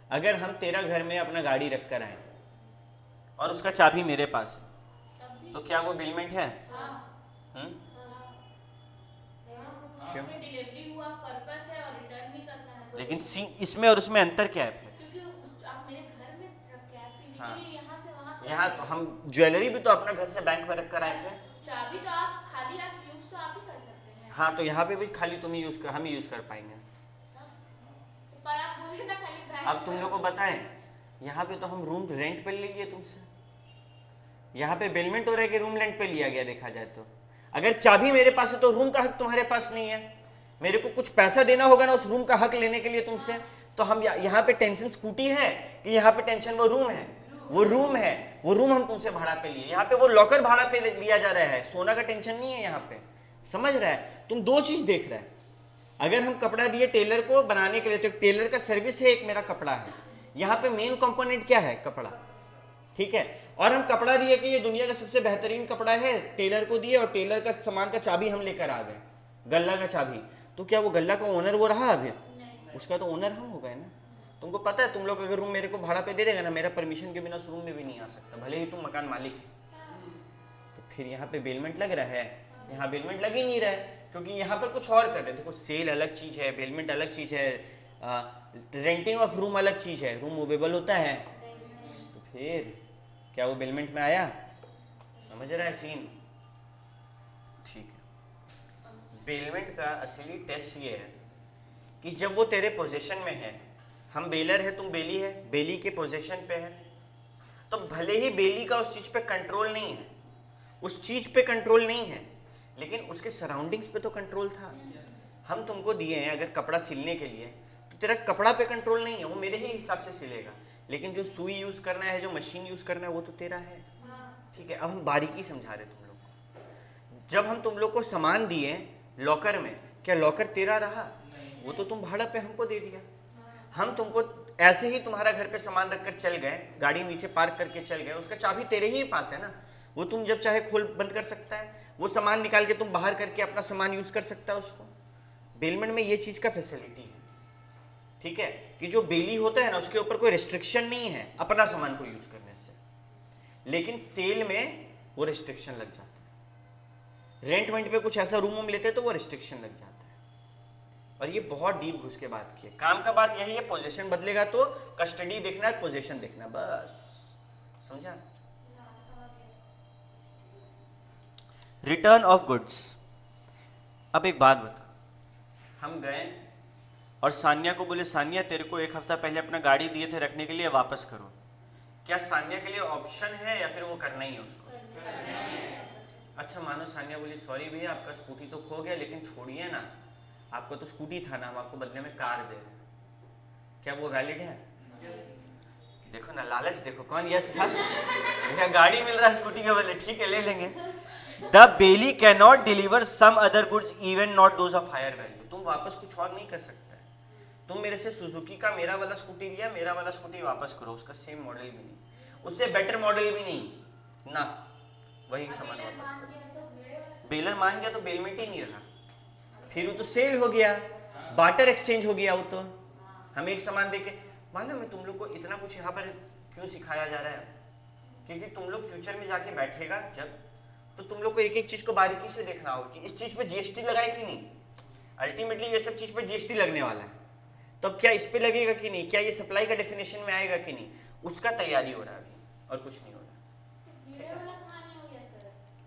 अगर हम तेरा घर में अपना गाड़ी रख कर आए और उसका चाबी मेरे पास है, तो क्या वो बिलमेंट है? हम्म? क्यों? डिलीवरी हुआ, पर्पस है और रिटर्न भी करना है, तो लेकिन इसमें और उसमें अंतर क्या है फिर? क्योंकि आप मेरे घर में रख के आए, फिजिकली हाँ। यहाँ से वहाँ कर यहाँ सकते तो हैं। हम ज्वेलरी भी तो अपना घर से बैंक में रख कर आए थे। चाबी तो आप खाली, आप यूज तो आप ही कर सकते हैं। हाँ, तो यहाँ पे भी खाली तुम ही हम ही यूज कर पाएंगे। तो पर आप बोले ना खाली बैंक। अब तुम लोग को बताएं, यहाँ पे तो हम रूम रेंट पे ले लिए तुमसे, यहाँ पे बेलमेंट हो रहा है कि रूम रेंट पे लिया गया। देखा जाए तो अगर चाबी मेरे पास है तो रूम का हक तुम्हारे पास नहीं है, मेरे को कुछ पैसा देना होगा ना उस रूम का हक लेने के लिए तुमसे। तो हम यहाँ पे टेंशन स्कूटी है कि यहाँ पे टेंशन वो रूम है? वो रूम है, वो रूम हम तुमसे भाड़ा पे लिए, यहाँ पे वो लॉकर भाड़ा पे लिया जा रहा है, सोना का टेंशन नहीं है यहाँ पे। समझ रहा है? तुम दो चीज देख रहा है। अगर हम कपड़ा दिए टेलर को बनाने के लिए तो एक टेलर का सर्विस है, एक मेरा कपड़ा है। यहाँ पे मेन कंपोनेंट क्या है? कपड़ा, ठीक है। और हम कपड़ा दिए कि ये दुनिया का सबसे बेहतरीन कपड़ा है, टेलर को दिए और टेलर का सामान का चाबी हम लेकर आ गए, गल्ला का चाबी। तो क्या वो गल्ला का ओनर वो रहा अभी? उसका तो ओनर हम हो गए ना। तुमको पता है, तुम लोग अगर रूम मेरे को भाड़ा पे दे देगा ना, मेरा परमिशन के बिना उस रूम में भी नहीं आ सकता, भले ही तुम मकान मालिक है। तो फिर यहाँ पे बेलमेंट लग रहा है, यहाँ बेलमेंट लग ही नहीं रहा है, क्योंकि यहाँ पर कुछ और कर रहे थे। देखो, सेल अलग चीज़ है, बेलमेंट अलग चीज़ है, रेंटिंग ऑफ रूम अलग चीज़ है। रूम मूवेबल होता है, तो फिर क्या वो बेलमेंट में आया? समझ रहा है सीन? ठीक है। बेलमेंट का असली टेस्ट ये है कि जब वो तेरे पोजीशन में है, हम बेलर है, तुम बेली है, बेली के पोजीशन पे है, तो भले ही बेली का उस चीज पे कंट्रोल नहीं है, उस चीज पे कंट्रोल नहीं है, लेकिन उसके सराउंडिंग्स पे तो कंट्रोल था। हम तुमको दिए हैं अगर कपड़ा सिलने के लिए, तो तेरा कपड़ा पे कंट्रोल नहीं है, वो मेरे ही हिसाब से सिलेगा, लेकिन जो सुई यूज करना है, जो मशीन यूज करना है, वो तो तेरा है, ठीक है। अब हम बारीकी समझा रहे तुम लोग को। जब हम तुम लोग को सामान दिए लॉकर में, क्या लॉकर तेरा रहा? वो तो तुम भाड़ा पे हमको दे दिया। हम तुमको ऐसे ही तुम्हारा घर पे सामान रखकर चल गए, गाड़ी नीचे पार्क करके चल गए, उसका चाबी तेरे ही पास है ना, वो तुम जब चाहे खोल बंद कर सकता है, वो सामान निकाल के तुम बाहर करके अपना सामान यूज कर सकता है उसको। बेलमेंट में ये चीज का फैसिलिटी है, ठीक है, कि जो बेली होता है ना, उसके ऊपर कोई रिस्ट्रिक्शन नहीं है अपना सामान को यूज करने से, लेकिन सेल में वो रिस्ट्रिक्शन लग जाता है। रेंट वेंट पे कुछ ऐसा रूम लेते हैं तो वो रिस्ट्रिक्शन लग जाता है। और ये बहुत डीप घुस के बात की है। काम का बात यही है, पोजीशन बदलेगा तो कस्टडी देखना है, पोजीशन देखना, बस। समझा? Return of goods. अब एक बात बता, हम गए और सानिया को बोले, सानिया तेरे को 1 हफ्ता पहले अपना गाड़ी दिए थे रखने के लिए, वापस करो। क्या सानिया के लिए ऑप्शन है या फिर वो करना ही है उसको? अच्छा, मानो सानिया बोली, सॉरी भैया आपका स्कूटी तो खो गया, लेकिन छोड़िए ना, आपका तो स्कूटी था ना, हम आपको बदले में कार दे रहे हैं। क्या वो वैलिड है? देखो ना, लालच देखो, कौन यस था? भैया गाड़ी मिल रहा है स्कूटी के बदले, ठीक है ले लेंगे। The bailee can not deliver some other goods even not those of higher value. तुम वापस कुछ और नहीं कर सकते। तुम मेरे से सुजुकी का मेरा वाला स्कूटी लिया, मेरा वाला स्कूटी वापस करो, उसका सेम मॉडल भी नहीं, उससे बेटर मॉडल भी नहीं ना, वही सामान वापस करो। बेलर मान गया तो बेलमेंट ही नहीं रहा, फिर वो तो सेल हो गया, बार्टर एक्सचेंज हो गया। वो तो हम एक सामान देके, मालूम है तुम लोग को इतना कुछ यहाँ पर क्यों सिखाया जा रहा है? क्योंकि तुम लोग फ्यूचर में जाके बैठेगा जब, तो तुम लोग को एक एक चीज को बारीकी से देखना होगा कि इस चीज पे जीएसटी लगाए कि नहीं। अल्टीमेटली ये सब चीज पे जीएसटी लगने वाला है, तो अब क्या इस पे लगेगा कि नहीं, क्या ये सप्लाई का डेफिनेशन में आएगा कि नहीं, उसका तैयारी हो रहा है अभी, और कुछ नहीं हो रहा। ठीक है?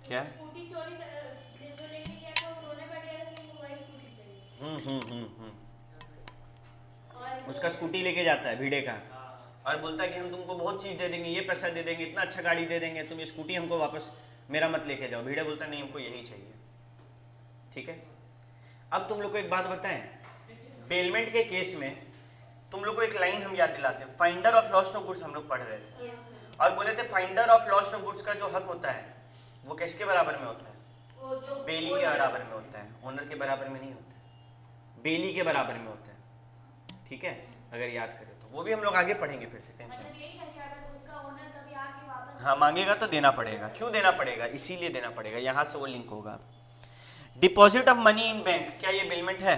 क्या? उसका स्कूटी लेके जाता है भिड़े का, और बोलता है कि हम तुमको बहुत चीज दे देंगे, ये पैसा दे देंगे, इतना अच्छा गाड़ी दे देंगे, तुम ये स्कूटी हमको वापस मेरा मत लेके जाओ। भिड़े बोलता नहीं, हमको यही चाहिए। ठीक है? अब तुम लोग को एक बात बताएं, बेलमेंट के केस में तुम लोग को एक लाइन हम याद दिलाते हैं, finder of lost of goods हम लोग पढ़ रहे थे, और बोले थे finder of lost of goods का जो हक होता है वो किसके बराबर में होता है? बेली के बराबर में होता है, ओनर के बराबर में नहीं होता है, बेली के बराबर में होता है। ठीक है? अगर याद करें तो वो भी हम लोग आगे पढ़ेंगे फिर से, टेंशन। हाँ मांगेगा तो देना पड़ेगा। क्यों देना पड़ेगा? इसीलिए देना पड़ेगा, यहाँ से वो लिंक होगा। Deposit of money in bank, क्या ये बिलमेंट है?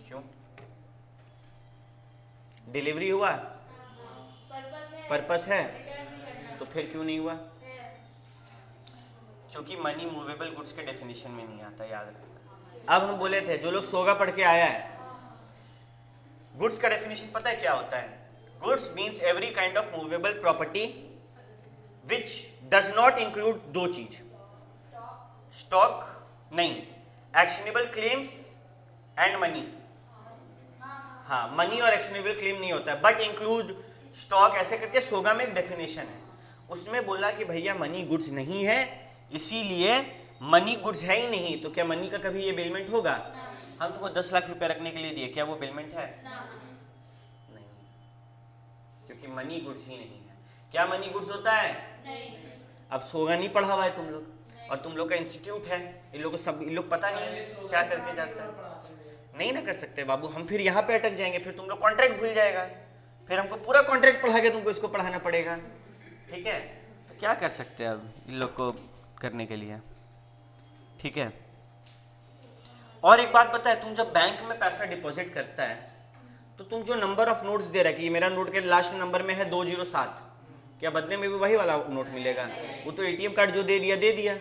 क्यों? डिलीवरी हुआ, पर्पस है, तो फिर क्यों नहीं हुआ? क्योंकि मनी मूवेबल गुड्स के डेफिनेशन में नहीं आता, याद रखना। अब हम बोले थे जो लोग सोगा पढ़ के आया है, गुड्स का डेफिनेशन पता है क्या होता है? Goods means every kind of movable property which does not include दो चीज, स्टॉक नहीं, एक्शनेबल क्लेम्स एंड मनी। हाँ, मनी और एक्शनेबल क्लेम नहीं होता है, बट इंक्लूड स्टॉक, ऐसे करके सोगा में एक डेफिनेशन है। उसमें बोला कि भैया मनी गुड्स नहीं है, इसीलिए मनी गुड्स है ही नहीं, तो क्या मनी का कभी ये बेलमेंट होगा? हम तुमको 10 लाख रुपए रखने के लिए दिए, क्या वो बेलमेंट है? नहीं, क्योंकि मनी गुड्स ही नहीं है। क्या मनी गुड्स होता है? नहीं। अब सोगा नहीं पढ़ा हुआ है तुम लोग, और तुम लोग का इंस्टीट्यूट है, इन लोग पता नहीं क्या करके जाता है। नहीं ना कर सकते बाबू, हम फिर यहाँ पे अटक जाएंगे, फिर तुम लोग कॉन्ट्रैक्ट भूल जाएगा, फिर हमको पूरा कॉन्ट्रैक्ट पढ़ा के तुमको इसको पढ़ाना पड़ेगा। ठीक है, तो क्या कर सकते हैं अब इन लोग को करने के लिए? ठीक है। और एक बात पता है, तुम जब बैंक में पैसा डिपॉजिट करता है तो तुम जो नंबर ऑफ नोट्स दे रहा है कि मेरा नोट के लास्ट नंबर में है 207, क्या बदले में भी वही वाला नोट मिलेगा? वो तो एटीएम कार्ड जो दे दिया।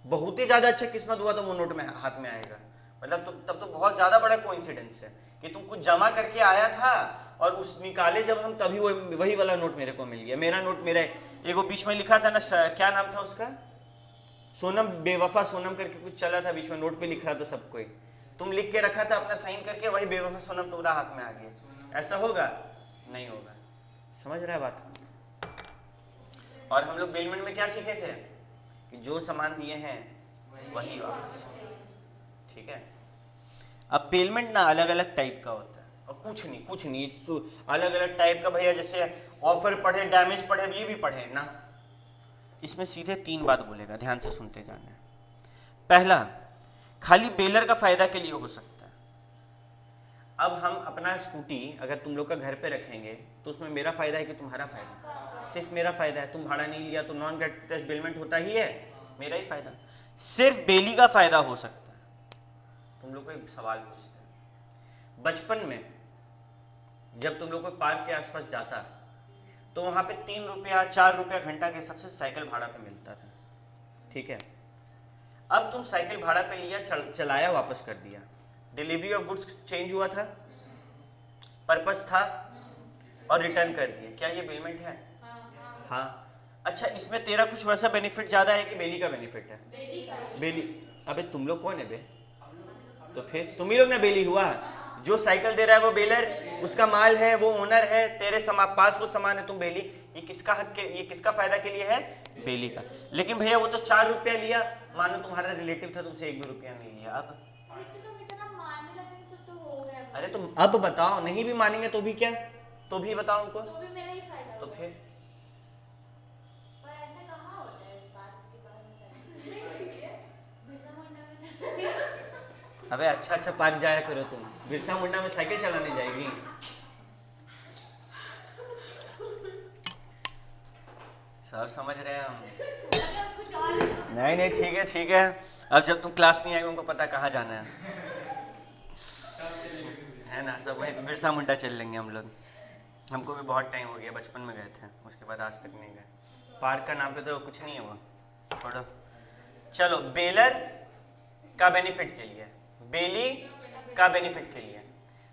बहुत ही ज्यादा अच्छा किस्मत हुआ तो वो नोट में हाथ में आएगा। मतलब तब तो बहुत ज्यादा बड़ा कोइंसिडेंस है कि तुम कुछ जमा करके आया था और उस निकाले जब हम, तभी वही वाला नोट मेरे को मिल गया। मेरा नोट, मेरा एगो बीच में लिखा था ना, क्या नाम था उसका, सोनम, बेवफा सोनम करके कुछ चला था बीच में, नोट पे लिख रहा था सब कोई, तुम लिख के रखा था अपना साइन करके, वही बेवफा सोनम तुम्हारा हाथ में आ गया। ऐसा होगा? नहीं होगा। समझ रहा है बात को? और हम लोग बेलमेंट में क्या सीखे थे कि जो सामान दिए हैं वही वापस। ठीक है। अब पेमेंट ना अलग अलग टाइप का होता है, और कुछ नहीं अलग अलग टाइप का भैया, जैसे ऑफर पढ़े, डैमेज पढ़े, ये भी पढ़े ना। इसमें सीधे 3 बात बोलेगा, ध्यान से सुनते जाना। पहला, खाली बेलर का फायदा के लिए हो सकता है। अब हम अपना स्कूटी अगर तुम लोग का घर पे रखेंगे तो उसमें मेरा फायदा है कि तुम्हारा फायदा? सिर्फ मेरा फायदा है। तुम भाड़ा नहीं लिया तो नॉन ग्रेचुइटस बेलमेंट होता ही है, मेरा ही फायदा। सिर्फ बेली का फायदा हो सकता है। तुम लोग को एक सवाल पूछते हैं, बचपन में जब तुम लोग को पार्क के आसपास जाता तो वहाँ पे 3 रुपया 4 रुपया घंटा के हिसाब से साइकिल भाड़ा पे मिलता था। ठीक है। अब तुम साइकिल भाड़ा पे लिया, चलाया, वापस कर दिया, डिलीवरी ऑफ गुड्स चेंज हुआ था, पर्पस था, और रिटर्न कर दिया, क्या ये बेलमेंट है? हाँ। अच्छा, इसमें तेरा कुछ वैसा बेनिफिट ज्यादा है कि बेली का बेनिफिट है? बेली। अबे तुम लोग कौन है बे? तो फिर तुम ही लोग ना बेली हुआ। जो साइकिल दे रहा है वो बेलर, उसका माल है, वो ओनर है, तेरे पास वो सामान है, तुम बेली। ये किसका हक के, ये किसका फायदा के लिए है? बेली का। लेकिन भैया वो तो 4 रुपया लिया, मानो तुम्हारा रिलेटिव था, तुमसे 1 भी रुपया नहीं लिया। अब अरे तुम अब बताओ, नहीं भी मानेंगे तो भी क्या, तो भी बताओ उनको, तो भी मेरा ही फायदा तो होगा। फिर पर ऐसा कहाँ होता है इस बात के बारे में? बिरसा मुंडा में अबे अच्छा पार्क जाया करो तुम, बिरसा मुंडा में साइकिल चलाने जाएगी? सब समझ रहे हैं हम। कुछ और नहीं ठीक है। अब जब तुम क्लास नहीं आएगी उनको पता कहाँ जाना है ना, सब वहीं बिरसा मुंडा चल लेंगे हम लोग। हमको भी बहुत टाइम हो गया, बचपन में गए थे, उसके बाद आज तक नहीं गए। पार्क का नाम पे तो कुछ नहीं है वो, छोड़ो। चलो, बेलर का बेनिफिट के लिए, बेली का बेनिफिट के लिए,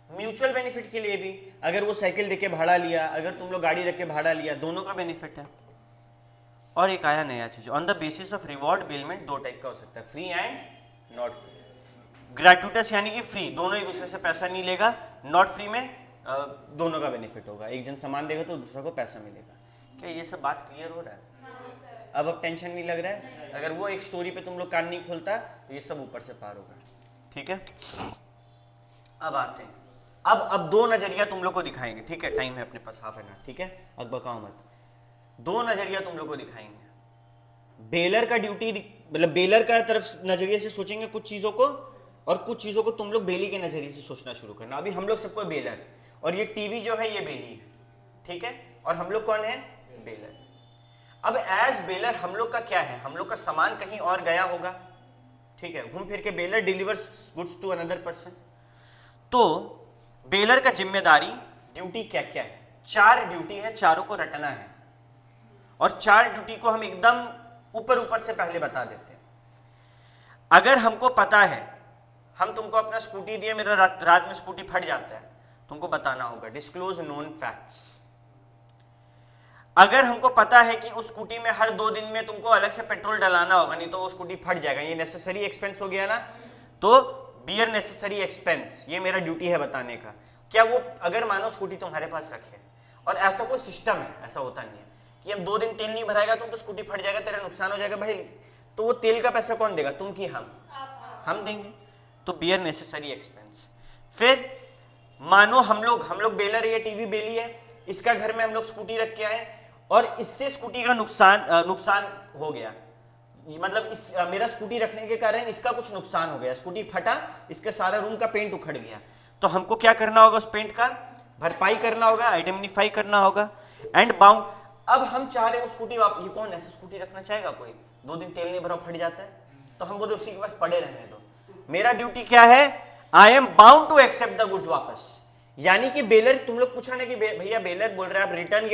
म्यूचुअल बेनिफिट के लिए भी, अगर वो साइकिल देके भाड़ा लिया, अगर तुम लोग गाड़ी रख के भाड़ा लिया, दोनों का बेनिफिट है। और एक आया नया चीज, on the basis of reward bailment 2 type का हो सकता है, फ्री एंड नॉट फ्री। ग्रेटुइटस यानी कि फ्री, दोनों एक दूसरे से पैसा नहीं लेगा। नॉट फ्री में दोनों का बेनिफिट होगा, एक जन सामान देगा तो दूसरा को पैसा मिलेगा। क्या ये सब बात क्लियर हो रहा है? अब टेंशन नहीं लग रहा है? अगर वो एक स्टोरी पे तुम लोग कान नहीं खोलता तो ये सब ऊपर से पार होगा। ठीक है। अब आते हैं, अब 2 नजरिया तुम लोग को दिखाएंगे। ठीक है, टाइम है अपने पास, हाफ एन आवर। ठीक है, अब बकाओ मत। 2 नजरिया तुम लोग को दिखाएंगे। बेलर का ड्यूटी, मतलब बेलर का तरफ नजरिए से सोचेंगे कुछ चीजों को, और कुछ चीजों को तुम लोग बेली के नजरिए से सोचना शुरू करना। अभी हम लोग सबको बेलर, और ये टीवी जो है ये बेली है। ठीक है, और हम लोग कौन है? बेलर। अब एज बेलर हम लोग का क्या है, हम लोग का सामान कहीं और गया होगा, ठीक है, घूम फिर के bailor delivers goods to another person. तो बेलर का जिम्मेदारी ड्यूटी क्या क्या है, 4 ड्यूटी है, चारों को रटना है। और 4 ड्यूटी को हम एकदम ऊपर ऊपर से पहले बता देते हैं। अगर हमको पता है, हम तुमको अपना स्कूटी दिए, मेरा रात में स्कूटी फट जाता है, तुमको बताना होगा डिस्क्लोज नोन फैक्ट्स। अगर हमको पता है कि उस स्कूटी में हर 2 दिन में तुमको अलग से पेट्रोल डलाना होगा, नहीं तो वो स्कूटी फट जाएगा, ये नेसेसरी एक्सपेंस हो गया ना, तो बियर नेसेसरी एक्सपेंस, ये मेरा ड्यूटी है बताने का। क्या वो अगर मानो स्कूटी तुम्हारे पास रखे और ऐसा कोई सिस्टम है, ऐसा होता नहीं है कि हम 2 दिन तेल नहीं भराएगा तुम तो स्कूटी फट जाएगा, तेरा नुकसान हो जाएगा भाई, तो वो तेल का पैसा कौन देगा, तुम कि हम देंगे, तो बियर नेसेसरी एक्सपेंस। फिर मानो हम लोग बेलर है, टीवी बेली है, इसका घर में हम लोग स्कूटी रख के आए और इससे स्कूटी का नुकसान हो गया, मतलब इस मेरा स्कूटी रखने के कारण इसका कुछ नुकसान हो गया, स्कूटी फटा, इसका सारा रूम का पेंट उखड़ गया, तो हमको क्या करना होगा, उस पेंट का भरपाई करना होगा, आइडेंटिफाई करना होगा एंड बाउंड। अब हम चाह रहे हो स्कूटी वापस, ये कौन ऐसे स्कूटी रखना चाहेगा कोई, 2 दिन तेल नहीं भरा फट जाता है, तो हम बोले उसी के पास पड़े रहने दो। मेरा ड्यूटी क्या है, I am bound to accept the goods वापस। यानी कि बेलर, तुम लोग पूछा ना कि भैया बेलर बोल रहा है आप रिटर्न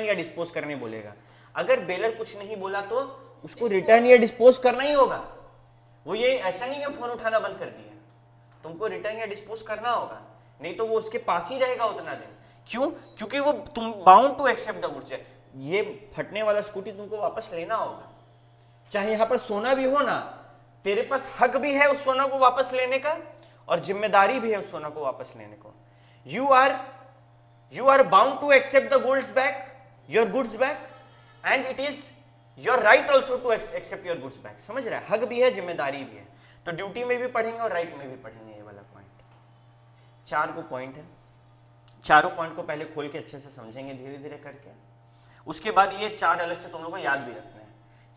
या डिस्पोज करने बोलेगा। अगर बेलर कुछ नहीं बोला तो उसको रिटर्न या डिस्पोज करना ही होगा। वो ये ऐसा नहीं कि फोन उठाना बंद कर दिया, तुमको रिटर्न या डिस्पोज करना होगा, नहीं तो वो उसके पास ही रहेगा उतना दिन। क्यों? क्योंकि वो तुम bound to accept the goods है, ये फटने वाला स्कूटी तुमको वापस लेना होगा, चाहे यहां पर सोना भी हो ना, तेरे पास हक भी है उस सोना को वापस लेने का और जिम्मेदारी भी है उस सोना को वापस लेने को। You are bound to accept the goods back, your goods back, and it is your right also to accept your goods back। समझ रहा है, हक भी है जिम्मेदारी भी है, तो ड्यूटी में भी पढ़ेंगे और राइट में भी पढ़ेंगे ये वाला पॉइंट। 4 को पॉइंट है, चारों पॉइंट को पहले खोल के अच्छे से समझेंगे धीरे धीरे करके, उसके बाद ये 4 अलग से तुम लोग को याद भी रखना है।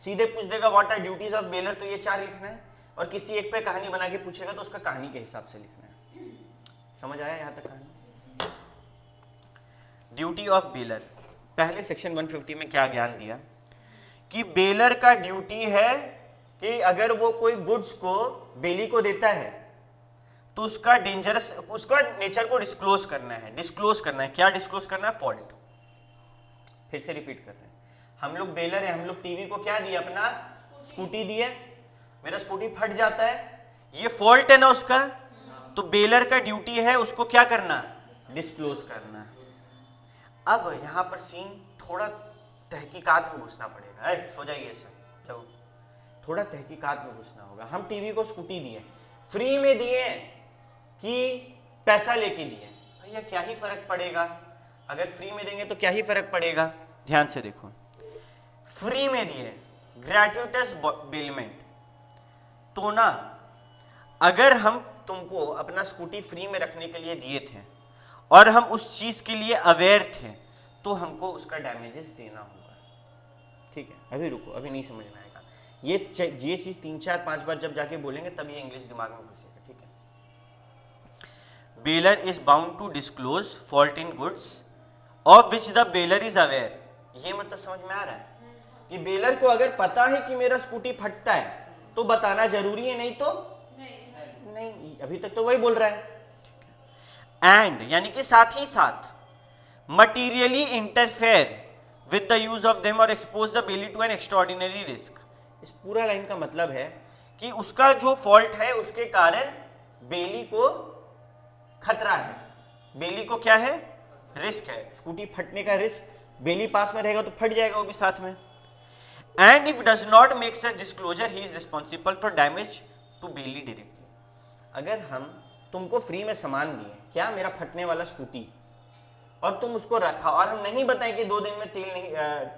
सीधे पूछ देगा what are duties of bailor, तो ये 4 लिखना है, और किसी एक पे कहानी बना के पूछेगा तो उसका कहानी के हिसाब से लिखना है। समझ आया यहाँ तक कहानी? ड्यूटी ऑफ बेलर, पहले सेक्शन 150 में क्या ज्ञान दिया कि बेलर का ड्यूटी है कि अगर वो कोई गुड्स को बेली को देता है तो उसका नेचर को डिस्क्लोज करना है। क्या डिस्क्लोज करना है? फॉल्ट। फिर से रिपीट कर रहे हैं, हम लोग बेलर है, हम लोग टीवी को क्या दिए, अपना स्कूटी दिए, मेरा स्कूटी फट जाता है, ये फॉल्ट है ना उसका, तो बेलर का ड्यूटी है उसको क्या करना, डिस्क्लोज करना। अब यहां पर सीन थोड़ा तहकीकात में घुसना पड़ेगा। सो जाइए सर, चलो थोड़ा तहकीकात में घुसना होगा। हम टीवी को स्कूटी दिए, फ्री में दिए कि पैसा लेके दिए, भैया क्या ही फर्क पड़ेगा, अगर फ्री में देंगे तो क्या ही फर्क पड़ेगा। ध्यान से देखो, फ्री में दिए ग्रेट्युटस बेलमेंट, तो ना अगर हम तुमको अपना स्कूटी फ्री में रखने के लिए दिए थे और हम उस चीज के लिए अवेयर थे तो हमको उसका डैमेजेस देना होगा। ठीक है, अभी रुको, अभी नहीं समझ में आएगा, ये चीज 3, 4, 5 बार जब जाके बोलेंगे तब ये इंग्लिश दिमाग में घुसेगा। ठीक है, bailor is bound to disclose fault in goods of which the bailor is aware. ये मतलब समझ में आ रहा है कि बेलर को अगर पता है कि मेरा स्कूटी फटता है तो बताना जरूरी है, नहीं तो नहीं। अभी तक तो वही बोल रहा है। एंड यानी कि साथ ही साथ materially interfere with the use of them और expose the bailee to an extraordinary risk. इस पूरा लाइन का मतलब है कि उसका जो फॉल्ट है उसके कारण बेली को खतरा है, बेली को क्या है, रिस्क है, स्कूटी फटने का रिस्क, बेली पास में रहेगा तो फट जाएगा वो भी साथ में। And if does not make such disclosure he is responsible for damage to bailee directly. अगर हम तुमको फ्री में सामान दिए, क्या मेरा फटने वाला स्कूटी, और तुम उसको रखा और हम नहीं बताएं कि 2 दिन में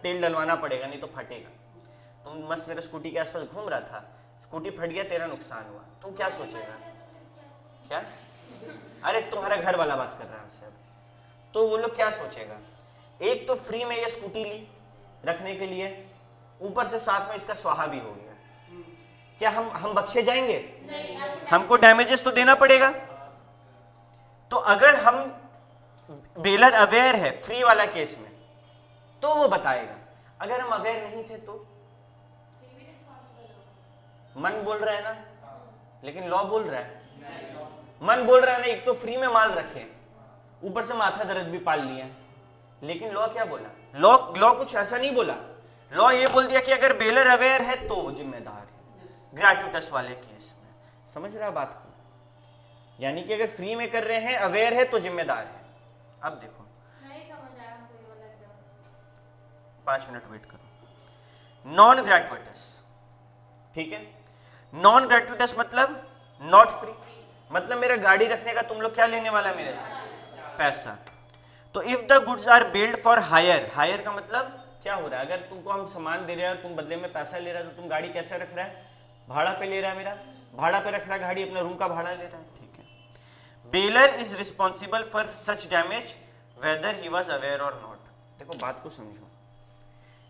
तेल डलवाना पड़ेगा नहीं तो फटेगा, तुम मस्त मेरा स्कूटी के आसपास घूम रहा था, स्कूटी फट गया, तेरा नुकसान हुआ, तुम क्या सोचेगा? क्या? अरे तुम्हारा घर वाला बात कर रहा है हमसे, तो वो लोग क्या सोचेगा? एक तो फ्री में ये स्कूटी ली रखने के लिए, ऊपर से साथ में इसका स्वाहा भी हो गया, क्या हम बख्शे जाएंगे? हमको डैमेजेस तो देना पड़ेगा। तो अगर हम बेलर अवेयर है फ्री वाला केस में तो वो बताएगा, अगर हम अवेयर नहीं थे तो फिर भी रिस्पॉन्सिबल होगा। मन बोल रहा है ना, लेकिन लॉ बोल रहा है, मन बोल रहा है ना, एक तो फ्री में माल रखे, ऊपर से माथा दर्द भी पाल लिया, लेकिन लॉ क्या बोला? लॉ कुछ ऐसा नहीं बोला। लॉ ये बोल दिया कि अगर बेलर अवेयर है तो जिम्मेदार है, ग्रेट्यूटस वाले केस में। समझ रहा बात को? यानी कि अगर फ्री में कर रहे हैं, अवेयर है तो जिम्मेदार है। अब देखो, नहीं समझ आया हमको ये वाला एकदम। 5 मिनट वेट करो। नॉन ग्रेट्यूटस, ठीक है, नॉन ग्रेट्यूटस मतलब नॉट फ्री, मतलब मेरा गाड़ी रखने का तुम लोग क्या लेने वाला है मेरे से? पैसा। तो if the goods are build for hire, hire का मतलब क्या हो रहा है? अगर तुमको हम सामान दे रहे हैं और तुम बदले में पैसा ले रहा है, तो तुम गाड़ी कैसे रख रहा है? भाड़ा पे ले रहा है, मेरा भाड़ा पे रख रहा है गाड़ी, अपना रूम का भाड़ा ले रहा है, ठीक है। Bailor is responsible for such damage weather he was aware और नॉट। देखो बात को समझो,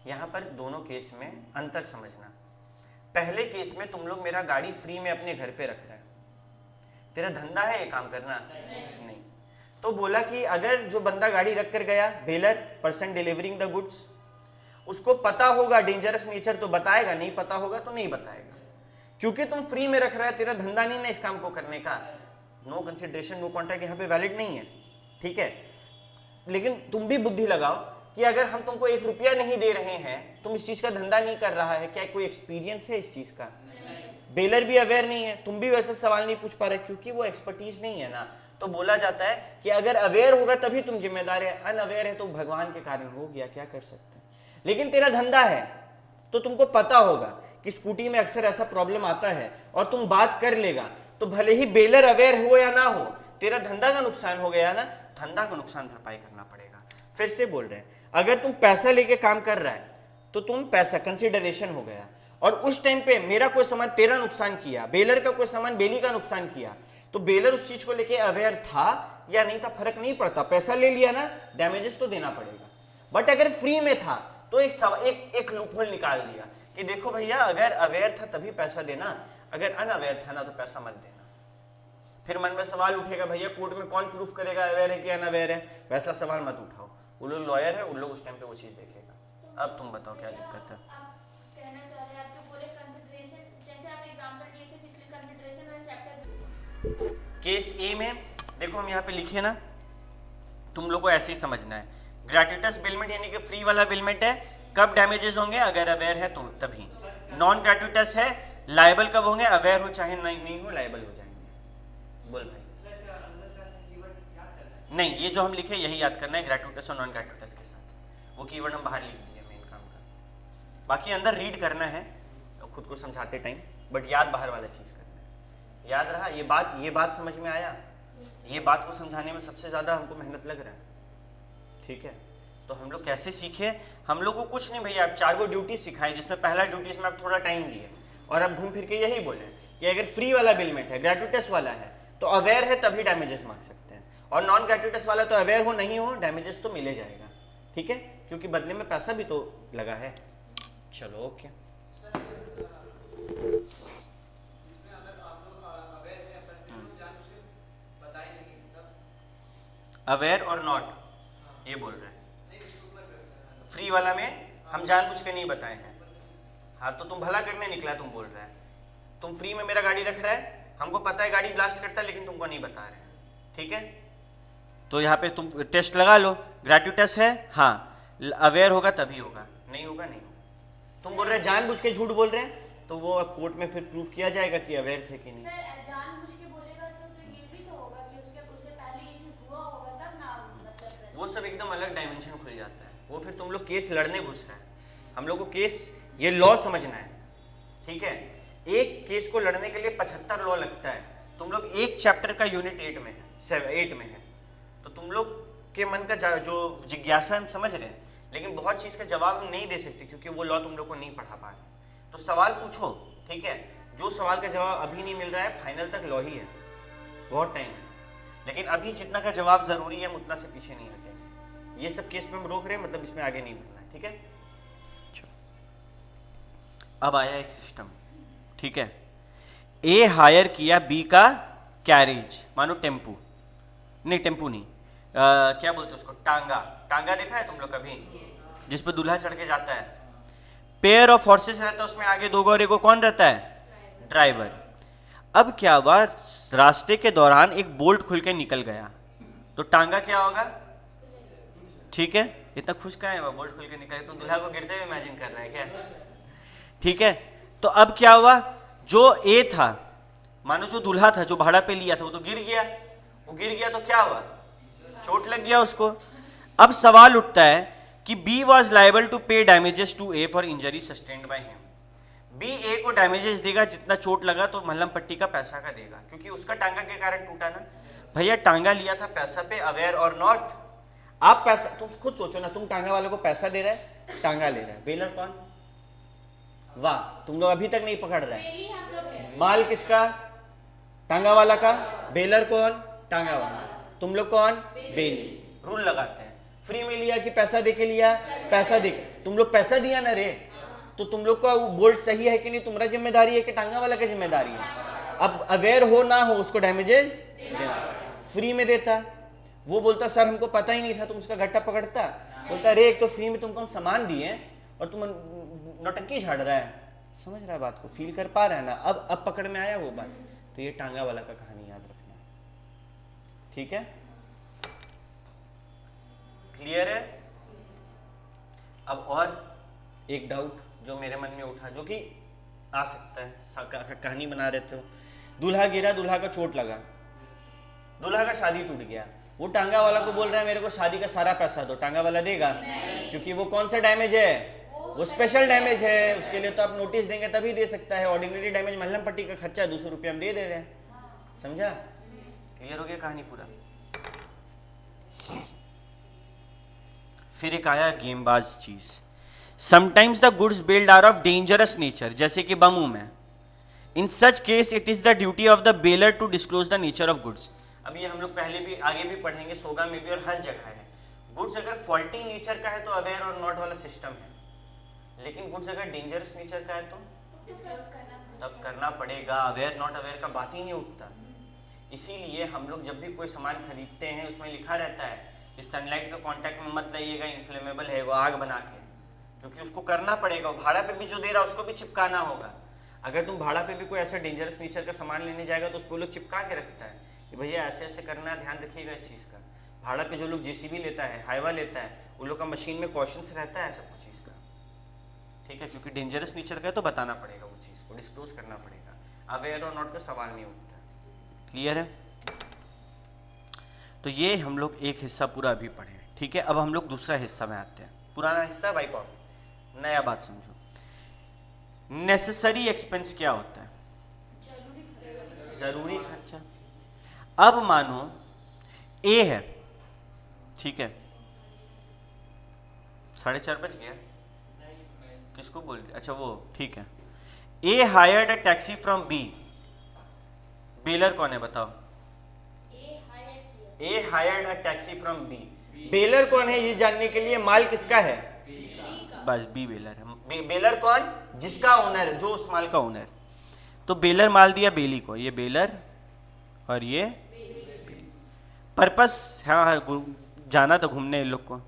यहाँ पर दोनों केस में अंतर समझना। पहले केस में तुम लोग मेरा गाड़ी फ्री में अपने घर पे रख रहे हैं, तेरा धंधा है ये काम करना? नहीं। तो बोला कि अगर जो बंदा गाड़ी रख कर गया, baler, person delivering the goods, उसको पता होगा डेंजरस नेचर तो बताएगा, नहीं पता होगा तो नहीं बताएगा, क्योंकि तुम फ्री में रख रहा है, तेरा धंधा नहीं ना इस काम को करने का। नो कंसिडरेशन नो कॉन्ट्रैक्ट यहाँ पे वैलिड नहीं है, ठीक है। लेकिन तुम भी बुद्धि लगाओ कि अगर हम तुमको 1 रुपया नहीं दे रहे हैं, तुम इस चीज का धंधा नहीं कर रहा है, क्या कोई एक्सपीरियंस है इस चीज का? बेलर भी अवेयर नहीं है, तुम भी वैसे सवाल नहीं पूछ पा रहे क्योंकि वो एक्सपर्टीज नहीं है ना। तो बोला जाता है कि अगर अवेयर होगा तभी तुम जिम्मेदार है, अनअवेयर है तो भगवान के कारण हो गया, क्या कर सकते हैं। लेकिन तेरा धंधा है तो तुमको पता होगा कि स्कूटी में अक्सर ऐसा प्रॉब्लम आता है और तुम बात कर लेगा, तो भले ही बेलर अवेयर हो या ना हो, तेरा धंधा का नुकसान हो गया ना, धंधा का नुकसान भरपाई करना पड़ेगा। फिर से बोल रहे हैं, अगर तुम पैसा लेके काम कर रहा है तो तुम पैसा कंसिडरेशन हो गया, और उस टाइम पे मेरा कोई सामान तेरा नुकसान किया, बेलर का कोई सामान बेली का नुकसान किया, तो बेलर उस चीज को लेके अवेयर था या नहीं था फर्क नहीं पड़ता, पैसा ले लिया ना, डैमेजेस तो देना पड़ेगा। बट अगर फ्री में था तो एक लूपहोल निकाल दिया कि देखो भैया, अगर अवेयर था तभी पैसा देना, अगर अनअवेयर था ना तो पैसा मत देना। फिर मन में सवाल उठेगा, भैया कोर्ट में कौन प्रूफ करेगा अवेयर है कि अनअवेयर है? वैसा सवाल मत उठाओ, वो लोग लॉयर है, उन लोग उस टाइम पे वो चीज देखेगा। अब तुम बताओ क्या दिक्कत है? आप कहना चाह रहे हैं, आप जो बोले कंसिडरेशन, जैसे आप एग्जांपल दिए थे पिछले कंसिडरेशन वाले चैप्टर। केस ए में देखो, हम यहाँ पे लिखे ना, तुम लोग को ऐसे ही समझना है। ग्रेट्यूटस बिलमेंट यानी कि फ्री वाला बिलमेंट है, कब डैमेजेस होंगे? अगर अवेयर है तो तभी। नॉन ग्रेट्यूटस है, लायबल कब होंगे? अवेयर हो चाहे नहीं हो, लायबल हो जाएंगे। बोल भाई। नहीं, ये जो हम लिखे यही याद करना है, ग्रेट्यूटस और नॉन ग्रेट्यूटस के साथ। वो कीवर्ड हम बाहर लिख दिए मेन काम का, बाकी अंदर रीड करना है खुद को समझाते टाइम, बट याद बाहर वाला चीज़ करना है। याद रहा ये बात समझ में आया? ये बात को समझाने में सबसे ज़्यादा हमको मेहनत लग रहा है, ठीक है। तो हम लोग कैसे सीखे? हम लोग को कुछ नहीं भैया, आप 4 ड्यूटी सिखाएं, जिसमें पहला ड्यूटी इसमें आप थोड़ा टाइम दिए और अब घूम फिर के यही बोले कि अगर फ्री वाला बिलमेंट है, ग्रेट्यूटस वाला है, तो अवेयर है तभी डैमेजेस मांग सकते हैं, और नॉन ग्रेट्यूटस वाला तो अवेयर हो नहीं हो डैमेजेस तो मिले जाएगा, ठीक है, क्योंकि बदले में पैसा भी तो लगा है। चलो ओके। अवेयर और नॉट ये बोल रहे हैं, फ्री वाला में हम जानबूझ के नहीं बताए हैं। हाँ, तो तुम भला करने निकला, तुम बोल रहा है तुम फ्री में मेरा गाड़ी रख रहा है, हमको पता है गाड़ी ब्लास्ट करता है, लेकिन तुमको नहीं बता रहे, ठीक है। तो यहाँ पे तुम टेस्ट लगा लो, ग्रेट्यूटस है, हाँ, अवेयर होगा तभी होगा, नहीं होगा नहीं होगा। तुम बोल रहे हैं जानबूझ के झूठ बोल रहे हैं, तो वो कोर्ट में फिर प्रूफ किया जाएगा कि अवेयर थे कि नहीं। सर जानबूझ के बोलेगा तो ये भी तो होगा कि उससे पहले ये चीज हुआ होगा तब ना, मतलब वो सब एकदम अलग डायमेंशन खुल जाता है, वो फिर तुम लोग केस लड़ने घुस रहे हैं। हम लोग को केस ये लॉ समझना है, ठीक है। एक केस को लड़ने के लिए 75 लॉ लगता है। तुम लोग एक चैप्टर का यूनिट 8 में है, तो तुम लोग के मन का जो जिज्ञासा हम समझ रहे हैं, लेकिन बहुत चीज़ का जवाब हम नहीं दे सकते क्योंकि वो लॉ तुम लोग को नहीं पढ़ा पा रहे। तो सवाल पूछो, ठीक है। जो सवाल का जवाब अभी नहीं मिल रहा है, फाइनल तक लॉ ही है, बहुत टाइम है, लेकिन अभी जितना का जवाब ज़रूरी है हम उतना से पीछे नहीं हटेंगे। ये सब केस में हम रोक रहे हैं, मतलब इसमें आगे नहीं बढ़ना है, ठीक है। अब आया एक सिस्टम, ठीक है। ए हायर किया बी का कैरेज, मानो टेम्पू नहीं, क्या बोलते हैं उसको, टांगा देखा है तुम लोग कभी, जिस पर दूल्हा चढ़ के जाता है, पेयर ऑफ हॉर्सेस रहता है, उसमें आगे दो घोड़े को कौन रहता है? ड्राइवर। अब क्या हुआ, रास्ते के दौरान एक बोल्ट खुल के निकल गया, तो टांगा क्या होगा? ठीक है, इतना खुश का है वो, बोल्ट खुल के निकल, तुम दूल्हा को गिरते हुए इमेजिन कर रहा है क्या? ठीक है, तो अब क्या हुआ, जो ए था, मानो जो दूल्हा था जो भाड़ा पे लिया था वो तो गिर गया, वो गिर गया तो क्या हुआ? चोट लग गया उसको। अब सवाल उठता है कि B was liable to pay damages to A for injury sustained by him. B A को डैमेजेस देगा, जितना चोट लगा तो मल्लम पट्टी का पैसा का देगा, क्योंकि उसका टांगा के कारण टूटा ना। भैया टांगा लिया था पैसा पे, अवेयर और नॉट। आप पैसा, तुम खुद सोचो ना, तुम टांगा वाले को पैसा दे रहे है, टांगा ले रहा है, बेलर कौन? वाह, तुम लोग अभी तक नहीं पकड़ रहे हैं। माल किसका? टांगा वाला का। बेलर कौन? टांगा वाला। तुम लोग कौन? बेली। रूल लगाते हैं, फ्री में लिया कि पैसा दे के लिया? पैसा दे। तुम लोग पैसा दिया ना रे, तो तुम लोग का बोल्ट सही है कि नहीं, तुम्हारा जिम्मेदारी है कि टांगा वाला की जिम्मेदारी है? अब अवेयर हो ना हो उसको डैमेजेस देना। फ्री में देता, वो बोलता सर हमको पता ही नहीं था, तुम उसका घट्टा पकड़ता, बोलता रे एक तो फ्री में तुमको हम सामान दिए और तुम नौटंकी झाड़ रहा है। समझ रहा है बात को, फील कर पा रहा है ना? अब पकड़ में आया वो बात। तो ये टांगा वाला का कहानी याद रखना, ठीक है? क्लियर है? अब और एक डाउट जो मेरे मन में उठा, जो कि आ सकता है, कहानी बना रहे थे, दूल्हा गिरा, दूल्हा का चोट लगा, दूल्हा का शादी टूट गया, वो टांगा वाला को बोल रहा है मेरे को शादी का सारा पैसा दो, टांगा वाला देगा? क्योंकि वो कौन सा डैमेज है? वो स्पेशल डैमेज है, उसके लिए तो आप नोटिस देंगे तभी दे सकता है। ऑर्डिनरी डैमेज मल्लम पट्टी का खर्चा 200 रुपये हम दे रहे हैं। समझा? क्लियर हो गया कहानी पूरा? फिर एक आया गेमबाज चीज। Sometimes the goods bailed are of dangerous nature, जैसे कि बम में। In such case it is the duty of the bailor to disclose the nature of goods. अब ये हम लोग पहले भी आगे भी पढ़ेंगे, सोगा में भी और हर जगह है। गुड्स अगर फॉल्टी नेचर का है तो अवेयर और नॉट वाला सिस्टम है, लेकिन गुड्स अगर डेंजरस नेचर का है तो तब करना पड़ेगा। अवेयर नॉट अवेयर का बात ही नहीं उठता। इसीलिए हम लोग जब भी कोई सामान खरीदते हैं उसमें लिखा रहता है इस सनलाइट का कांटेक्ट में मत लाइएगा, इन्फ्लेमेबल है, वो आग बना के, क्योंकि उसको करना पड़ेगा। भाड़ा पे भी जो दे रहा है उसको भी चिपकाना होगा। अगर तुम भाड़ा पे भी कोई ऐसा डेंजरस नेचर का सामान लेने जाएगा तो उस पर लोग चिपका के रखता है कि भैया ऐसे ऐसे करना, ध्यान रखिएगा इस चीज़ का। भाड़ा पे जो लोग जेसीबी लेता है, हाईवा लेता है, वो लोग का मशीन में कॉशन से रहता है सब कुछ चीज़ का, ठीक है? क्योंकि डेंजरस नेचर का है तो बताना पड़ेगा, वो चीज़ को डिस्क्लोज करना पड़ेगा। अवेयर और नॉट का सवाल नहीं उठता। क्लियर है? तो ये हम लोग एक हिस्सा पूरा अभी पढ़े, ठीक है? अब हम लोग दूसरा हिस्सा में आते हैं। पुराना हिस्सा वाइप ऑफ, नया बात समझो। नेसेसरी एक्सपेंस क्या होता है? जरूरी खर्चा। अब मानो ए है, ठीक है, 4:30 बज गया, किसको बोल रहे? अच्छा वो, ठीक है। A hired a taxi from B. Bailor कौन है बताओ? A hired a taxi from B. Bailor कौन है ये जानने के लिए माल किसका है? बस बी बेलर है। बेलर कौन? जिसका ओनर है, जो उस माल का ओनर। तो बेलर माल दिया बेली को, ये बेलर और ये पर्पस। हाँ, जाना तो घूमने इन लोग को।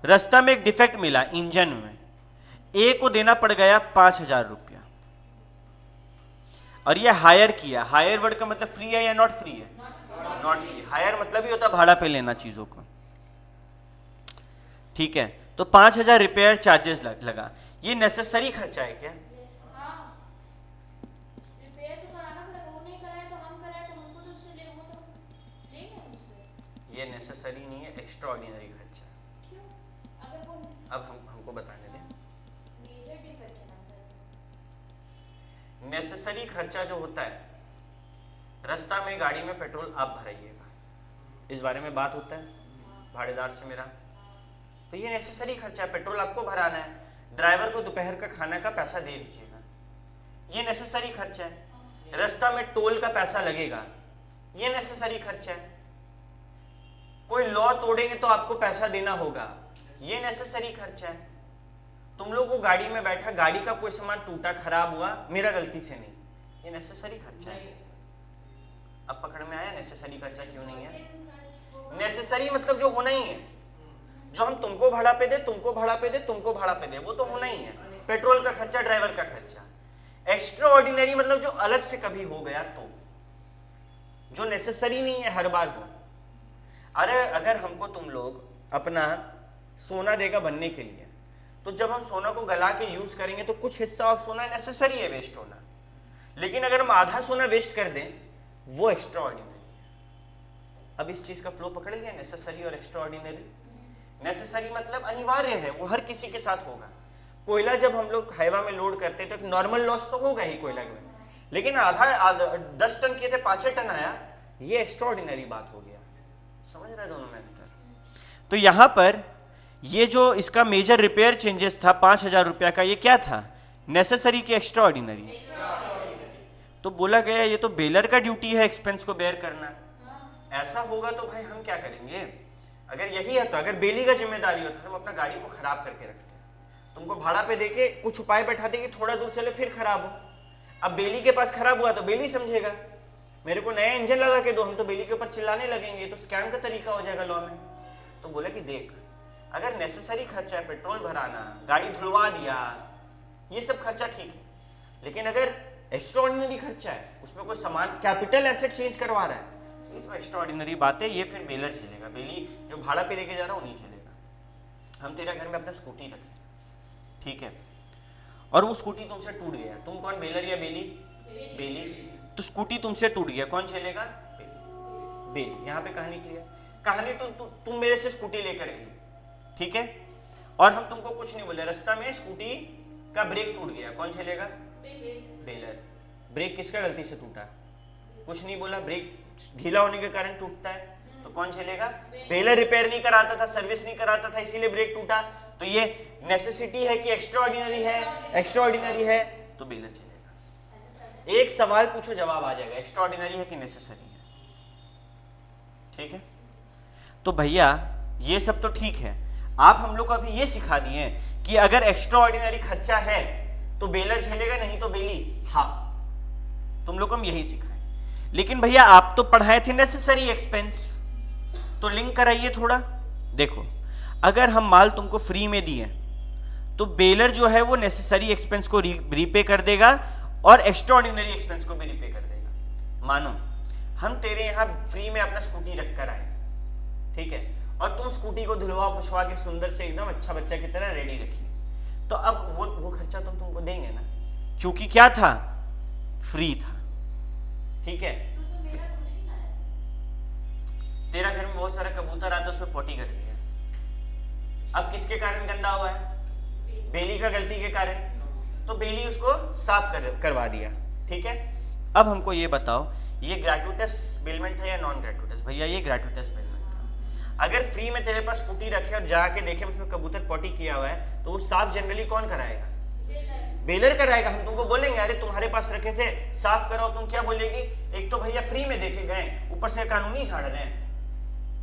रास्ता में एक डिफेक्ट मिला इंजन में, ए को देना पड़ गया 5,000 रुपया, और ये हायर किया। हायर वर्ड का मतलब फ्री है या नॉट फ्री है? Not free. हायर मतलब ही होता भाड़ा पे लेना चीजों को, ठीक है? तो 5,000 रिपेयर चार्जेस लगा। ये नेसेसरी खर्चा है क्या? ये नेसेसरी नहीं है, एक्स्ट्रा ऑर्डिनरी खर्चा। अब हमको बताने दें। नेसेसरी खर्चा जो होता है, रास्ता में गाड़ी में पेट्रोल आप भराइएगा, इस बारे में बात होता है भाड़ेदार से मेरा, तो ये नेसेसरी खर्चा है, पेट्रोल आपको भराना है। ड्राइवर को दोपहर का खाना का पैसा दे दीजिएगा, ये नेसेसरी खर्चा है। रास्ता में टोल का पैसा लगेगा, ये नेसेसरी खर्चा है। कोई लॉ तोड़ेंगे तो आपको पैसा देना होगा, ये नेसेसरी खर्चा है। तुम लोग को गाड़ी में बैठा, गाड़ी का कोई सामान टूटा खराब हुआ, मेरा गलती से नहीं, ये नेसेसरी खर्चा है। अब पकड़ में आया नेसेसरी खर्चा क्यों नहीं है? नेसेसरी मतलब जो होना ही है, जो हम तुमको भाड़ा पे दे, तुमको भाड़ा पे दे, तुमको भाड़ा पे दे, वो तो होना ही है। पेट्रोल का खर्चा, ड्राइवर का खर्चा। एक्स्ट्रा ऑर्डिनरी मतलब जो अलग से कभी हो गया तो, जो नेसेसरी नहीं है हर बार हो। अरे अगर हमको तुम लोग अपना सोना देगा बनने के लिए, तो जब हम सोना को गला के यूज करेंगे तो कुछ हिस्सा ऑफ सोना नेसेसरी है वेस्ट होना, लेकिन अगर हम आधा सोना वेस्ट कर दें वो एक्स्ट्रा ऑर्डिनरी है। अब इस चीज का फ्लो पकड़ लिया, नेसेसरी और एक्स्ट्रा ऑर्डिनरी। नेसेसरी मतलब अनिवार्य है, वो हर किसी के साथ होगा। कोयला जब हम लोग हाईवा में लोड करते हैं तो एक नॉर्मल लॉस तो होगा ही कोयला में, लेकिन आधा 10 टन किए थे 5 टन आया, ये एक्स्ट्रा ऑर्डिनरी बात हो गया। समझ रहे दोनों में अंतर? तो यहां पर ये जो इसका मेजर रिपेयर चेंजेस था 5,000 रुपया का, ये क्या था? नेसेसरी की एक्स्ट्रा ऑर्डिनरी? तो बोला गया ये तो बेलर का ड्यूटी है एक्सपेंस को बेयर करना। ऐसा होगा तो भाई हम क्या करेंगे? अगर यही है तो अगर बेली का जिम्मेदारी होता तो हम अपना गाड़ी को खराब करके रखते, तुमको भाड़ा पे देके कुछ उपाय बैठाते कि थोड़ा दूर चले फिर खराब हो। अब बेली के पास खराब हुआ तो बेली समझेगा मेरे को नया इंजन लगा के दो, हम तो बेली के ऊपर चिल्लाने लगेंगे, तो स्कैम का तरीका हो जाएगा लॉ में। तो बोला कि देख, अगर नेसेसरी खर्चा है पेट्रोल भराना, गाड़ी धुलवा दिया, ये सब खर्चा ठीक है, लेकिन अगर एक्स्ट्रा ऑर्डिनरी खर्चा है, उसमें कोई सामान कैपिटल एसेट चेंज करवा रहा है, ये तो एक्स्ट्रा ऑर्डिनरी बात है, ये फिर बेलर झेलेगा। बेली जो भाड़ा पे लेके जा रहा हूँ नहीं झेलेगा। हम तेरा घर में अपना स्कूटी रखें, ठीक है, और वो स्कूटी तुमसे टूट गया, तुम कौन, बेलर या बेली? बेली। तो स्कूटी तुमसे टूट गया, कौन झेलेगा? बेली। बेली। यहाँ पे कहानी क्लियर। कहानी तुम मेरे से स्कूटी लेकर गई, ठीक है, और हम तुमको कुछ नहीं बोले, रास्ता में स्कूटी का ब्रेक टूट गया, कौन झेलेगा? बेलर। ब्रेक किसका गलती से टूटा? कुछ नहीं बोला, ब्रेक ढीला होने के कारण टूटता है, तो कौन झेलेगा? बेलर रिपेयर नहीं कराता था, सर्विस नहीं कराता था, इसीलिए ब्रेक टूटा। तो ये नेसेसिटी है कि एक्स्ट्रा ऑर्डिनरी है? एक्स्ट्रा ऑर्डिनरी है, तो बेलर चलेगा। एक सवाल पूछो जवाब आ जाएगा, एक्स्ट्रा ऑर्डिनरी है कि नेसेसरी है, ठीक है। तो भैया ये सब तो ठीक है, आप हम लोग को अभी ये सिखा दिए कि अगर एक्स्ट्रा ऑर्डिनरी खर्चा है तो बेलर झेलेगा, नहीं तो बेली। हाँ, तुम लोग को हम यही सिखाएं। लेकिन भैया आप तो पढ़ाए थे नेसेसरी एक्सपेंस, तो लिंक कराइए थोड़ा। देखो, अगर हम माल तुमको फ्री में दिए तो बेलर जो है वो नेसेसरी एक्सपेंस को रीपे कर देगा और एक्स्ट्रा ऑर्डिनरी एक्सपेंस को भी रीपे कर देगा। मानो हम तेरे यहाँ फ्री में अपना स्कूटी रख कर आए, ठीक है, और तुम स्कूटी को धुलवा पुछवा के सुंदर से एकदम अच्छा बच्चा की तरह रेडी रखी, तो अब वो खर्चा तुमको देंगे ना, क्योंकि क्या था? फ्री था, ठीक है। तेरा घर में बहुत सारा कबूतर आता, उसमें पोटी कर दिया, अब किसके कारण गंदा हुआ है? बेली का गलती के कारण, तो बेली उसको साफ करवा दिया, ठीक है। अब हमको ये बताओ, ये ग्रेट्युटस बेलमेंट था या नॉन ग्रेट्युटस? भैया ये ग्रेट्युटस बेलमेंट था। अगर फ्री में तेरे पास स्कूटी रखे और जाके देखे उसमें कबूतर पोटी किया हुआ है, तो वो साफ जनरली कौन कराएगा? बेलर कराएगा। हम तुमको बोलेंगे अरे तुम्हारे पास रखे थे साफ करो, तुम क्या बोलेगी? एक तो भैया फ्री में देके गए, ऊपर से कानूनी झाड़ रहे हैं।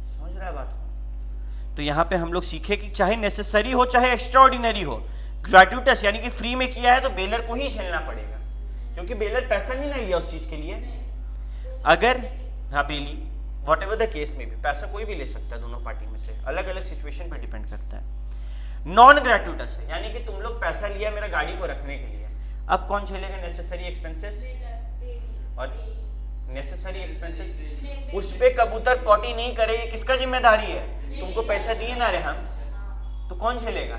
समझ रहा है बात को? तो यहाँ पे हम लोग सीखे कि चाहे नेसेसरी हो चाहे एक्स्ट्रा ऑर्डिनरी हो, ग्रेट्युटस यानी कि फ्री में किया है तो बेलर को ही झेलना पड़ेगा, क्योंकि बेलर पैसा नहीं ना लिया उस चीज के लिए। अगर हाँ बेली, वॉट एवर द केस में भी, पैसा कोई भी ले सकता है, दोनों पार्टी में से, अलग अलग सिचुएशन पर डिपेंड करता है। नॉन ग्रेट्युटस है यानी कि तुम लोग पैसा लिया मेरा गाड़ी को रखने के लिए, अब कौन झेलेगा नेसेसरी एक्सपेंसेस? और नेसेसरी एक्सपेंसेस उस पे कबूतर पॉटी नहीं करे, ये किसका जिम्मेदारी है? तुमको पैसा दिए ना रे हम, तो कौन झेलेगा?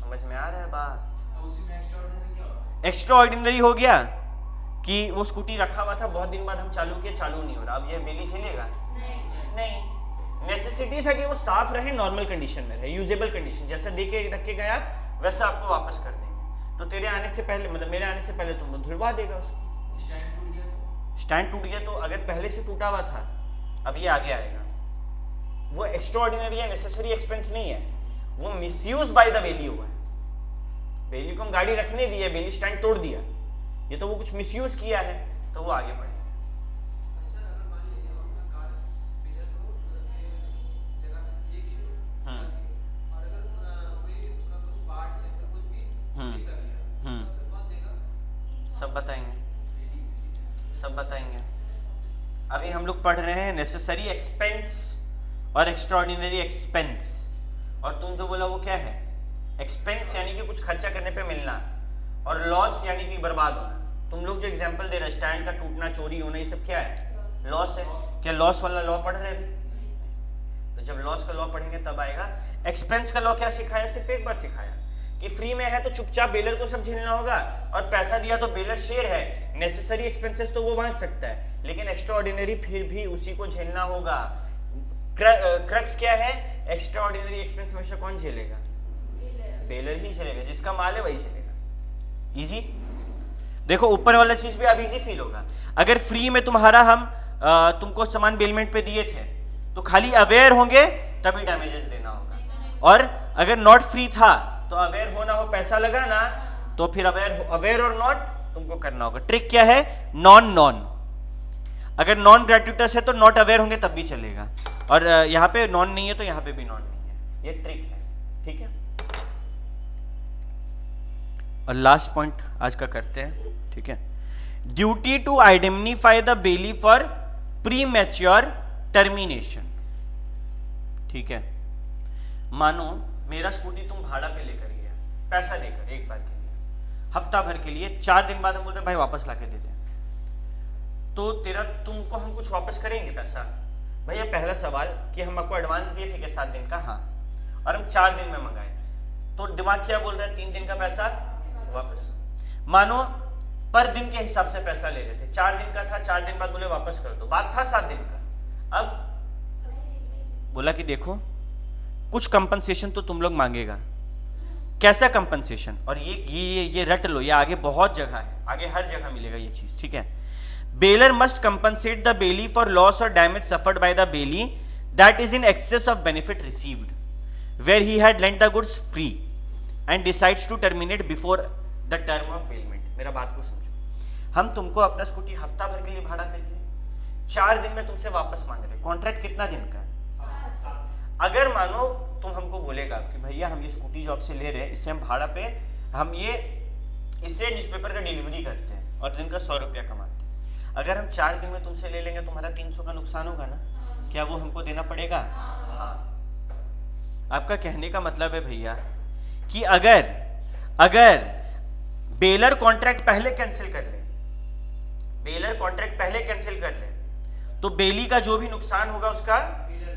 समझ में आ रहा है बात? एक्स्ट्रा ऑर्डिनरी हो गया कि वो स्कूटी रखा हुआ था, बहुत दिन बाद हम चालू किए, चालू नहीं हो रहा, अब ये बेली झेलेगा? नहीं। नेसेसिटी था कि वो साफ रहे, नॉर्मल कंडीशन में रहे, यूजेबल कंडीशन, जैसा देके रख के गया आप वैसा आपको वापस कर देंगे। तो तेरे आने से पहले, मतलब मेरे आने से पहले तुम धुलवा देगा उसको। स्टैंड टूट गया तो अगर पहले से टूटा हुआ था, अब ये आगे आएगा, वो एक्स्ट्रा ऑर्डिनरी या नेसेसरी एक्सपेंस नहीं है, वो मिसयूज बाय द बेली हुआ है। बेली को हम गाड़ी रखने दी है, बेली स्टैंड तोड़ दिया, ये तो वो कुछ मिसयूज किया है, तो वो आगे बढ़ेगा। सब बताएंगे, सब बताएंगे। अभी हम लोग पढ़ रहे हैं नेसेसरी एक्सपेंस और एक्स्ट्राऑर्डिनरी एक्सपेंस, और तुम जो बोला वो क्या है? एक्सपेंस यानी कि कुछ खर्चा करने पे मिलना, और लॉस यानी कि बर्बाद होना। तुम लोग जो एग्जांपल दे रहे हैं स्टैंड का टूटना, चोरी होना, ये सब क्या है? लॉस है। क्या लॉस वाला लॉ पढ़ रहे हैं अभी? तो जब लॉस का लॉ पढ़ेंगे तब आएगा। एक्सपेंस का लॉ क्या सिखाया? सिर्फ एक बार सिखाया कि फ्री में है तो चुपचाप बेलर को सब झेलना होगा, और पैसा दिया तो बेलर शेर है, नेसेसरी एक्सपेंसेस तो वो मांग सकता है, लेकिन एक्स्ट्रा ऑर्डिनरी फिर भी उसी को झेलना होगा। क्रक्स क्या है? एक्स्ट्रा ऑर्डिनरी एक्सपेंस हमेशा कौन झेलेगा? बेलर ही झेलेगा, जिसका माल है वही झेलेगा। इजी। देखो ऊपर वाला चीज भी अब इजी फील होगा। अगर फ्री में हम तुमको सामान बेलमेंट पे दिए थे तो खाली अवेयर होंगे तभी डैमेजेस देना होगा, और अगर नॉट फ्री था तो अवेयर होना हो, पैसा लगाना, तो फिर अवेयर और नॉट तुमको करना होगा। ट्रिक क्या है? नॉन। अगर नॉन ग्रेट्यूटस है तो नॉट अवेयर होंगे तब भी चलेगा, और यहाँ पे नॉन नहीं है तो यहाँ पे भी नॉन नहीं है। ये ट्रिक है, ठीक है। और लास्ट पॉइंट आज का करते हैं, ठीक है। Duty to identify the bailee for premature termination, ठीक है। मानो मेरा स्कूटी तुम भाड़ा पे लेकर गया, पैसा देकर एक बार के लिए, हफ्ता भर के लिए, 4 दिन बाद हम बोलते भाई वापस लाके दे दे, तो तुमको हम कुछ वापस करेंगे पैसा? भैया पहला सवाल कि हम आपको एडवांस दिए थे क्या 7 दिन का? हाँ। और हम 4 दिन में मंगाए, तो दिमाग क्या बोल रहा है? 3 दिन का पैसा वापस। मानो पर दिन के हिसाब से पैसा ले रहे थे, 4 दिन का था, 4 दिन बाद बोले वापस कर दो, बात था 7 दिन का। अब बोला कि देखो कुछ कंपनसेशन तो तुम लोग मांगेगा। कैसा कंपनसेशन? और ये रट लो, ये आगे बहुत जगह है, आगे हर जगह मिलेगा ये चीज, ठीक है। Bailor must compensate the bailee for loss और damage suffered by the bailee that is in excess of benefit received where he had lent the goods free and decides to terminate before the term of bailment. मेरा बात को समझो, हम तुमको अपना scooty हफ्ता भर के लिए भाड़ा पे दिए, 4 दिन में तुमसे वापस मांग रहे। कॉन्ट्रैक्ट कितना दिन का है? अगर मानो तुम हमको बोलेगा कि भैया हम ये स्कूटी जॉब से ले रहे हैं, इससे हम भाड़ा पे इससे न्यूज़पेपर का डिलीवरी करते हैं और दिन का 100 रुपया कमाते हैं। अगर हम 4 दिन में तुमसे ले लेंगे, तुम्हारा 300 का नुकसान होगा ना? क्या वो हमको देना पड़ेगा? हाँ। आपका कहने का मतलब है भैया कि अगर बेलर कॉन्ट्रैक्ट पहले कैंसिल कर ले, तो बेली का जो भी नुकसान होगा उसका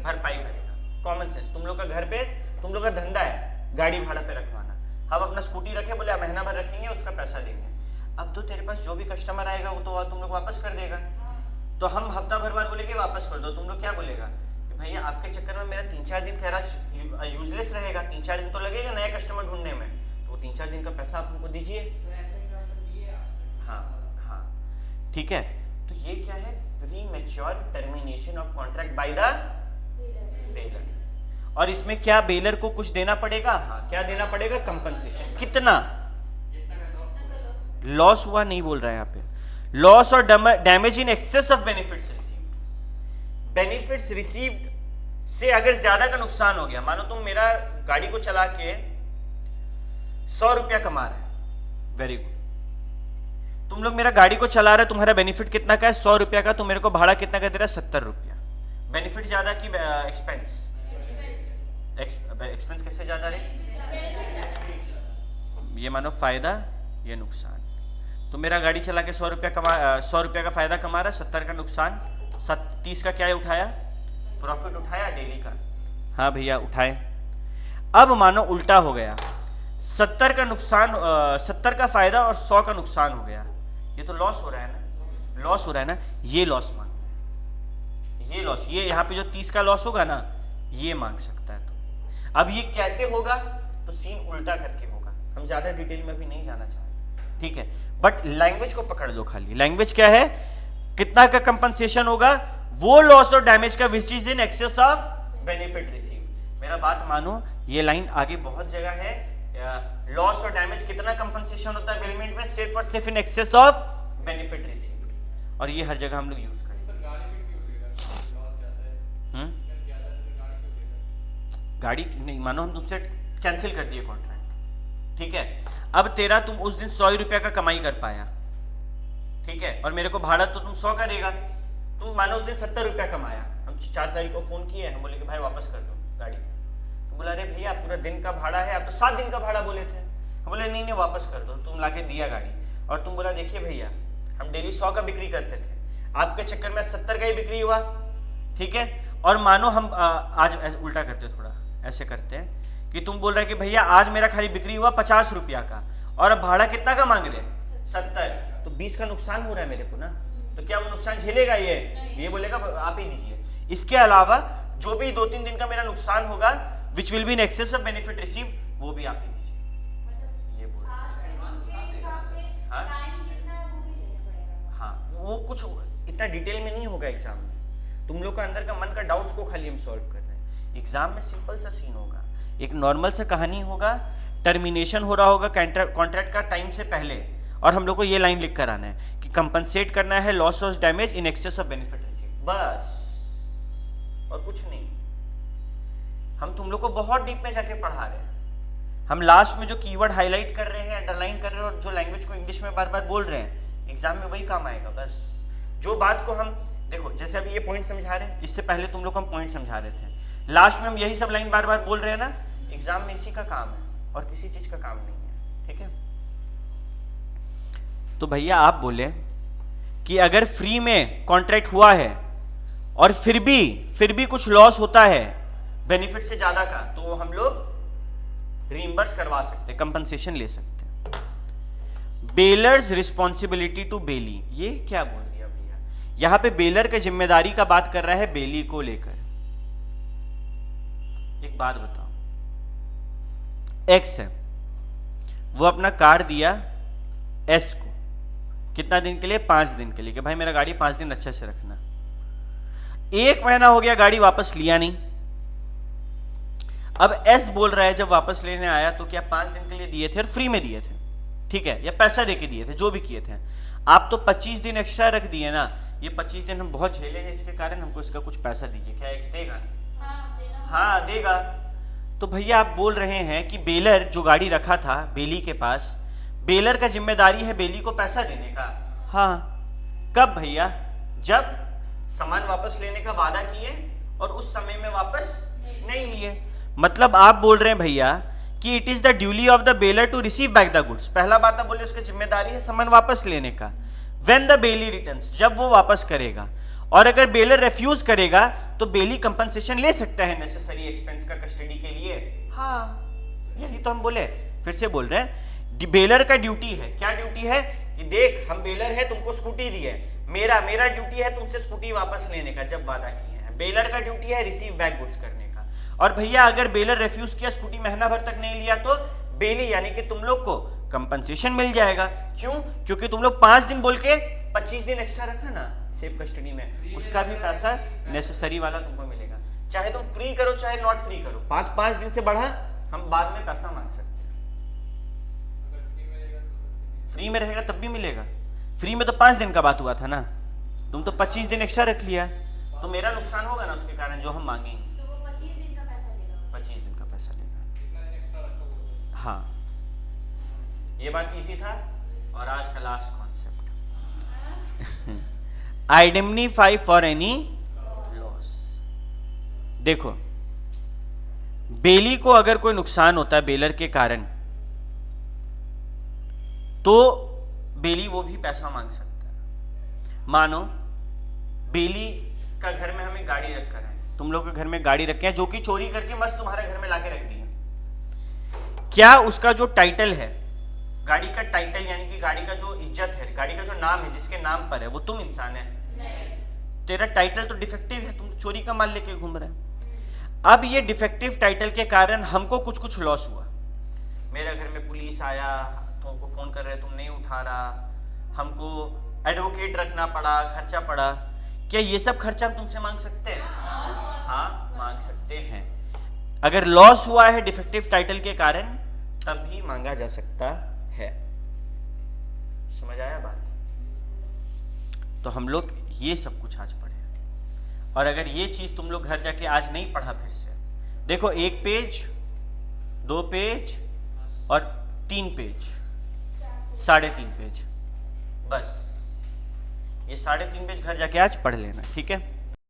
भरपाई करेगा। Common sense. तुम लोग का घर पे तुम लोग का धंधा है गाड़ी भाड़ा पे रखवाना, हम अपना स्कूटी रखे, बोले महीना भर रखेंगे, उसका पैसा देंगे। अब तो तेरे पास जो भी कस्टमर आएगा वो तो तुम लोग वापस कर देगा, तो हम हफ्ता भर बाद बोले कि वापस कर दो, तुम लोग क्या बोलेगा कि भैया आपके चक्कर में मेरा 3-4 दिन खैरा यूजलेस रहेगा, 3-4 दिन तो लगेगा नया कस्टमर ढूंढने में, तो 3-4 दिन का पैसा आप हमको दीजिए। हाँ, ठीक है। तो ये क्या है? Pre mature termination of contract by the baler. और इसमें क्या बेलर को कुछ देना पड़ेगा? हाँ, क्या देना पड़ेगा? कंपनसेशन। कितना लॉस हुआ नहीं बोल रहा है यहाँ पे, लॉस और damage in excess of benefits received. Benefits received से अगर ज्यादा का नुकसान हो गया, मानो तुम मेरा गाड़ी को चला के 100 रुपया कमा रहे हैं, वेरी गुड। तुम लोग मेरा गाड़ी को चला रहे, तुम्हारा बेनिफिट कितना का है? 100 रुपया का। तो मेरे को भाड़ा कितना का दे रहा है? 70 रुपया। बेनिफिट ज्यादा कि एक्सपेंस? एक्सपेंस किससे ज्यादा रहे? ये मानो फायदा, ये नुकसान। तो मेरा गाड़ी चला के 100 रुपया का फायदा कमा रहा है, 70 का नुकसान। 30 का क्या उठाया? प्रॉफिट उठाया डेली का। हाँ भैया उठाए। अब मानो उल्टा हो गया, 70 का नुकसान, 70 का फायदा और 100 का नुकसान हो गया। ये तो लॉस हो रहा है ना, लॉस हो रहा है ना। ये लॉस मांगना है, ये लॉस, ये यहाँ पे जो 30 का लॉस होगा ना, ये मांग सकता है। तो अब ये कैसे होगा? तो सीन उल्टा करके होगा। हम ज्यादा डिटेल में भी नहीं जाना चाहते, ठीक है। बट लैंग्वेज को पकड़ लो खाली। लैंग्वेज क्या है? कितना का कंपनसेशन होगा? वो लॉस और डैमेज का which is in excess of benefit receive. मेरा बात मानो, ये लाइन आगे बहुत जगह है। लॉस और डैमेज कितना कंपनसेशन होता है बेलमेंट में? सिर्फ और सिर्फ इन एक्सेस ऑफ बेनिफिट रिसीव्ड। और ये हर जगह हम लोग यूज करेंगे। गाड़ी नहीं, मानो हम तुमसे कैंसिल कर दिए कॉन्ट्रैक्ट, ठीक है। अब तुम उस दिन 100 रुपया का कमाई कर पाया, ठीक है, और मेरे को भाड़ा तो तुम 100 का देगा। तुम मानो उस दिन 70 रुपया कमाया, हम 4 तारीख को फोन किए, हम बोले कि भाई वापस कर दो गाड़ी, बोला अरे भैया पूरा दिन का भाड़ा है, आप तो 7 दिन का भाड़ा बोले थे। हम बोले नहीं नहीं वापस कर दो, तुम लाके दिया गाड़ी। और तुम बोला देखिए भैया हम डेली 100 का बिक्री करते थे, आपके चक्कर में 70 का ही बिक्री हुआ, ठीक है। और मानो हम आज उल्टा करते थोड़ा ऐसे करते हैं कि तुम बोल रहे कि भैया आज मेरा खाली बिक्री हुआ 50 रुपया का और अब भाड़ा कितना का मांग रहे हैं 70, तो 20 का नुकसान हो रहा है मेरे को ना, तो क्या वो नुकसान झेलेगा ये बोलेगा आप ही दीजिए। इसके अलावा जो भी 2-3 दिन का मेरा नुकसान होगा which will be in excess of benefit receive, वो भी आप ही दीजिए, ये बोल। हाँ वो कुछ इतना डिटेल में नहीं होगा एग्जाम में, तुम लोग का अंदर का मन का डाउट्स को खाली हम सॉल्व कर रहे हैं। एग्जाम में सिंपल सा सीन होगा, एक नॉर्मल सा कहानी होगा, टर्मिनेशन हो रहा होगा कॉन्ट्रैक्ट का टाइम से पहले, और हम लोग को ये लाइन लिख कर आना है कि कंपनसेट करना है लॉस और damage in excess of benefit receive, बस और कुछ नहीं। हम तुम लोग को बहुत डीप में जाके पढ़ा रहे हैं, हम लास्ट में जो कीवर्ड हाईलाइट कर रहे हैं, अंडरलाइन कर रहे हैं और जो लैंग्वेज को इंग्लिश में बार बार बोल रहे हैं एग्जाम में वही काम आएगा। बस जो बात को हम देखो, जैसे अभी ये पॉइंट समझा रहे हैं, इससे पहले तुम लोग को हम पॉइंट समझा रहे थे, लास्ट में हम यही सब लाइन बार बार बोल रहे हैं ना, एग्जाम में इसी का काम है और किसी चीज का काम नहीं है, ठीक है। तो भैया आप बोले कि अगर फ्री में कॉन्ट्रैक्ट हुआ है और फिर भी कुछ लॉस होता है बेनिफिट से ज्यादा का, तो हम लोग रीइंबर्स करवा सकते हैं, कंपनसेशन ले सकते हैं। बेलर्स रिस्पॉन्सिबिलिटी टू बेली, ये क्या बोल दिया भैया, यहां पे बेलर के जिम्मेदारी का बात कर रहा है बेली को लेकर। एक बात बताओ, एक्स है, वो अपना कार दिया एस को, कितना दिन के लिए, 5 दिन के लिए, कि भाई मेरा गाड़ी 5 दिन अच्छे से रखना। 1 महीना हो गया गाड़ी वापस लिया नहीं, अब एस बोल रहा है जब वापस लेने आया तो क्या 5 दिन के लिए दिए थे और फ्री में दिए थे, ठीक है, या पैसा देके दिए थे, जो भी किए थे, आप तो 25 दिन एक्स्ट्रा रख दिए ना, ये 25 दिन हम बहुत झेले हैं, इसके कारण हमको इसका कुछ पैसा दीजिए, क्या एक्स देगा? हाँ देगा। तो भैया आप बोल रहे हैं कि बेलर जो गाड़ी रखा था बेली के पास, बेलर का जिम्मेदारी है बेली को पैसा देने का। हाँ कब भैया, जब सामान वापस लेने का वादा किए और उस समय में वापस नहीं लिए। मतलब आप बोल रहे हैं भैया कि it is the duty of the bailor to receive back the goods. पहला बात आप बोले उसकी जिम्मेदारी है सामान वापस लेने का। व्हेन द बेली रिटर्न्स, जब वो वापस करेगा, और अगर बेलर रिफ्यूज करेगा तो बेली कंपनसेशन ले सकता है नेसेसरी एक्सपेंस का कस्टडी के लिए। हाँ यही तो हम बोले, फिर से बोल रहे हैं, बेलर का ड्यूटी है, क्या ड्यूटी है कि देख हम बेलर है, तुमको स्कूटी दी है, मेरा ड्यूटी है तुमसे स्कूटी वापस लेने का जब वादा किए हैं। बेलर का ड्यूटी है रिसीव बैक गुड्स करने का। और भैया अगर बेलर रिफ्यूज किया, स्कूटी महीना भर तक नहीं लिया, तो बेली यानी कि तुम लोग को कंपनसेशन मिल जाएगा। क्यों? क्योंकि तुम लोग 5 दिन बोल के 25 दिन एक्स्ट्रा रखा ना सेफ कस्टडी में, उसका भी पैसा नेसेसरी वाला तुमको मिलेगा। चाहे तुम फ्री करो चाहे नॉट फ्री करो, 5 दिन से बढ़ा हम बाद में पैसा मांग सकते हैं। फ्री में रहेगा तब भी मिलेगा, फ्री में तो 5 दिन का बात हुआ था ना, तुम तो 25 दिन एक्स्ट्रा रख लिया, तो मेरा नुकसान होगा ना उसके कारण, जो हम मांगेंगे। तो वो 25 दिन का पैसा लेगा। 25 दिन का पैसा लेगा। हाँ ये बात इजी था। और आज का last concept, identify for any loss. देखो बेली को अगर कोई नुकसान होता है बेलर के कारण, तो बेली वो भी पैसा मांग सकता है। मानो बेली का घर में हम एक गाड़ी रख कर है, तुम लोग के घर में गाड़ी रखे हैं जो कि चोरी करके मस्त तुम्हारे घर में लाके रख दी है। क्या उसका जो टाइटल है, गाड़ी का टाइटल यानी कि गाड़ी का जो इज्जत है, गाड़ी का जो नाम है, जिसके नाम पर है, वो तुम इंसान है? नहीं। तेरा टाइटल तो डिफेक्टिव है, तुम चोरी का माल लेके घूम रहे हो। अब ये डिफेक्टिव टाइटल के कारण हमको कुछ लॉस हुआ, मेरे घर में पुलिस आया, तुमको फोन कर रहे तुम नहीं उठा रहा, हमको एडवोकेट रखना पड़ा, खर्चा पड़ा, क्या ये सब खर्चा हम तुमसे मांग सकते हैं? हाँ मांग सकते हैं। अगर लॉस हुआ है डिफेक्टिव टाइटल के कारण तब भी मांगा जा सकता है। समझ आया बात? तो हम लोग ये सब कुछ आज पढ़े, और अगर ये चीज तुम लोग घर जाके आज नहीं पढ़ा, फिर से देखो 1 पेज 2 पेज और 3 पेज 3.5 पेज, बस ये 3.5 पेज घर जाके आज पढ़ लेना, ठीक है।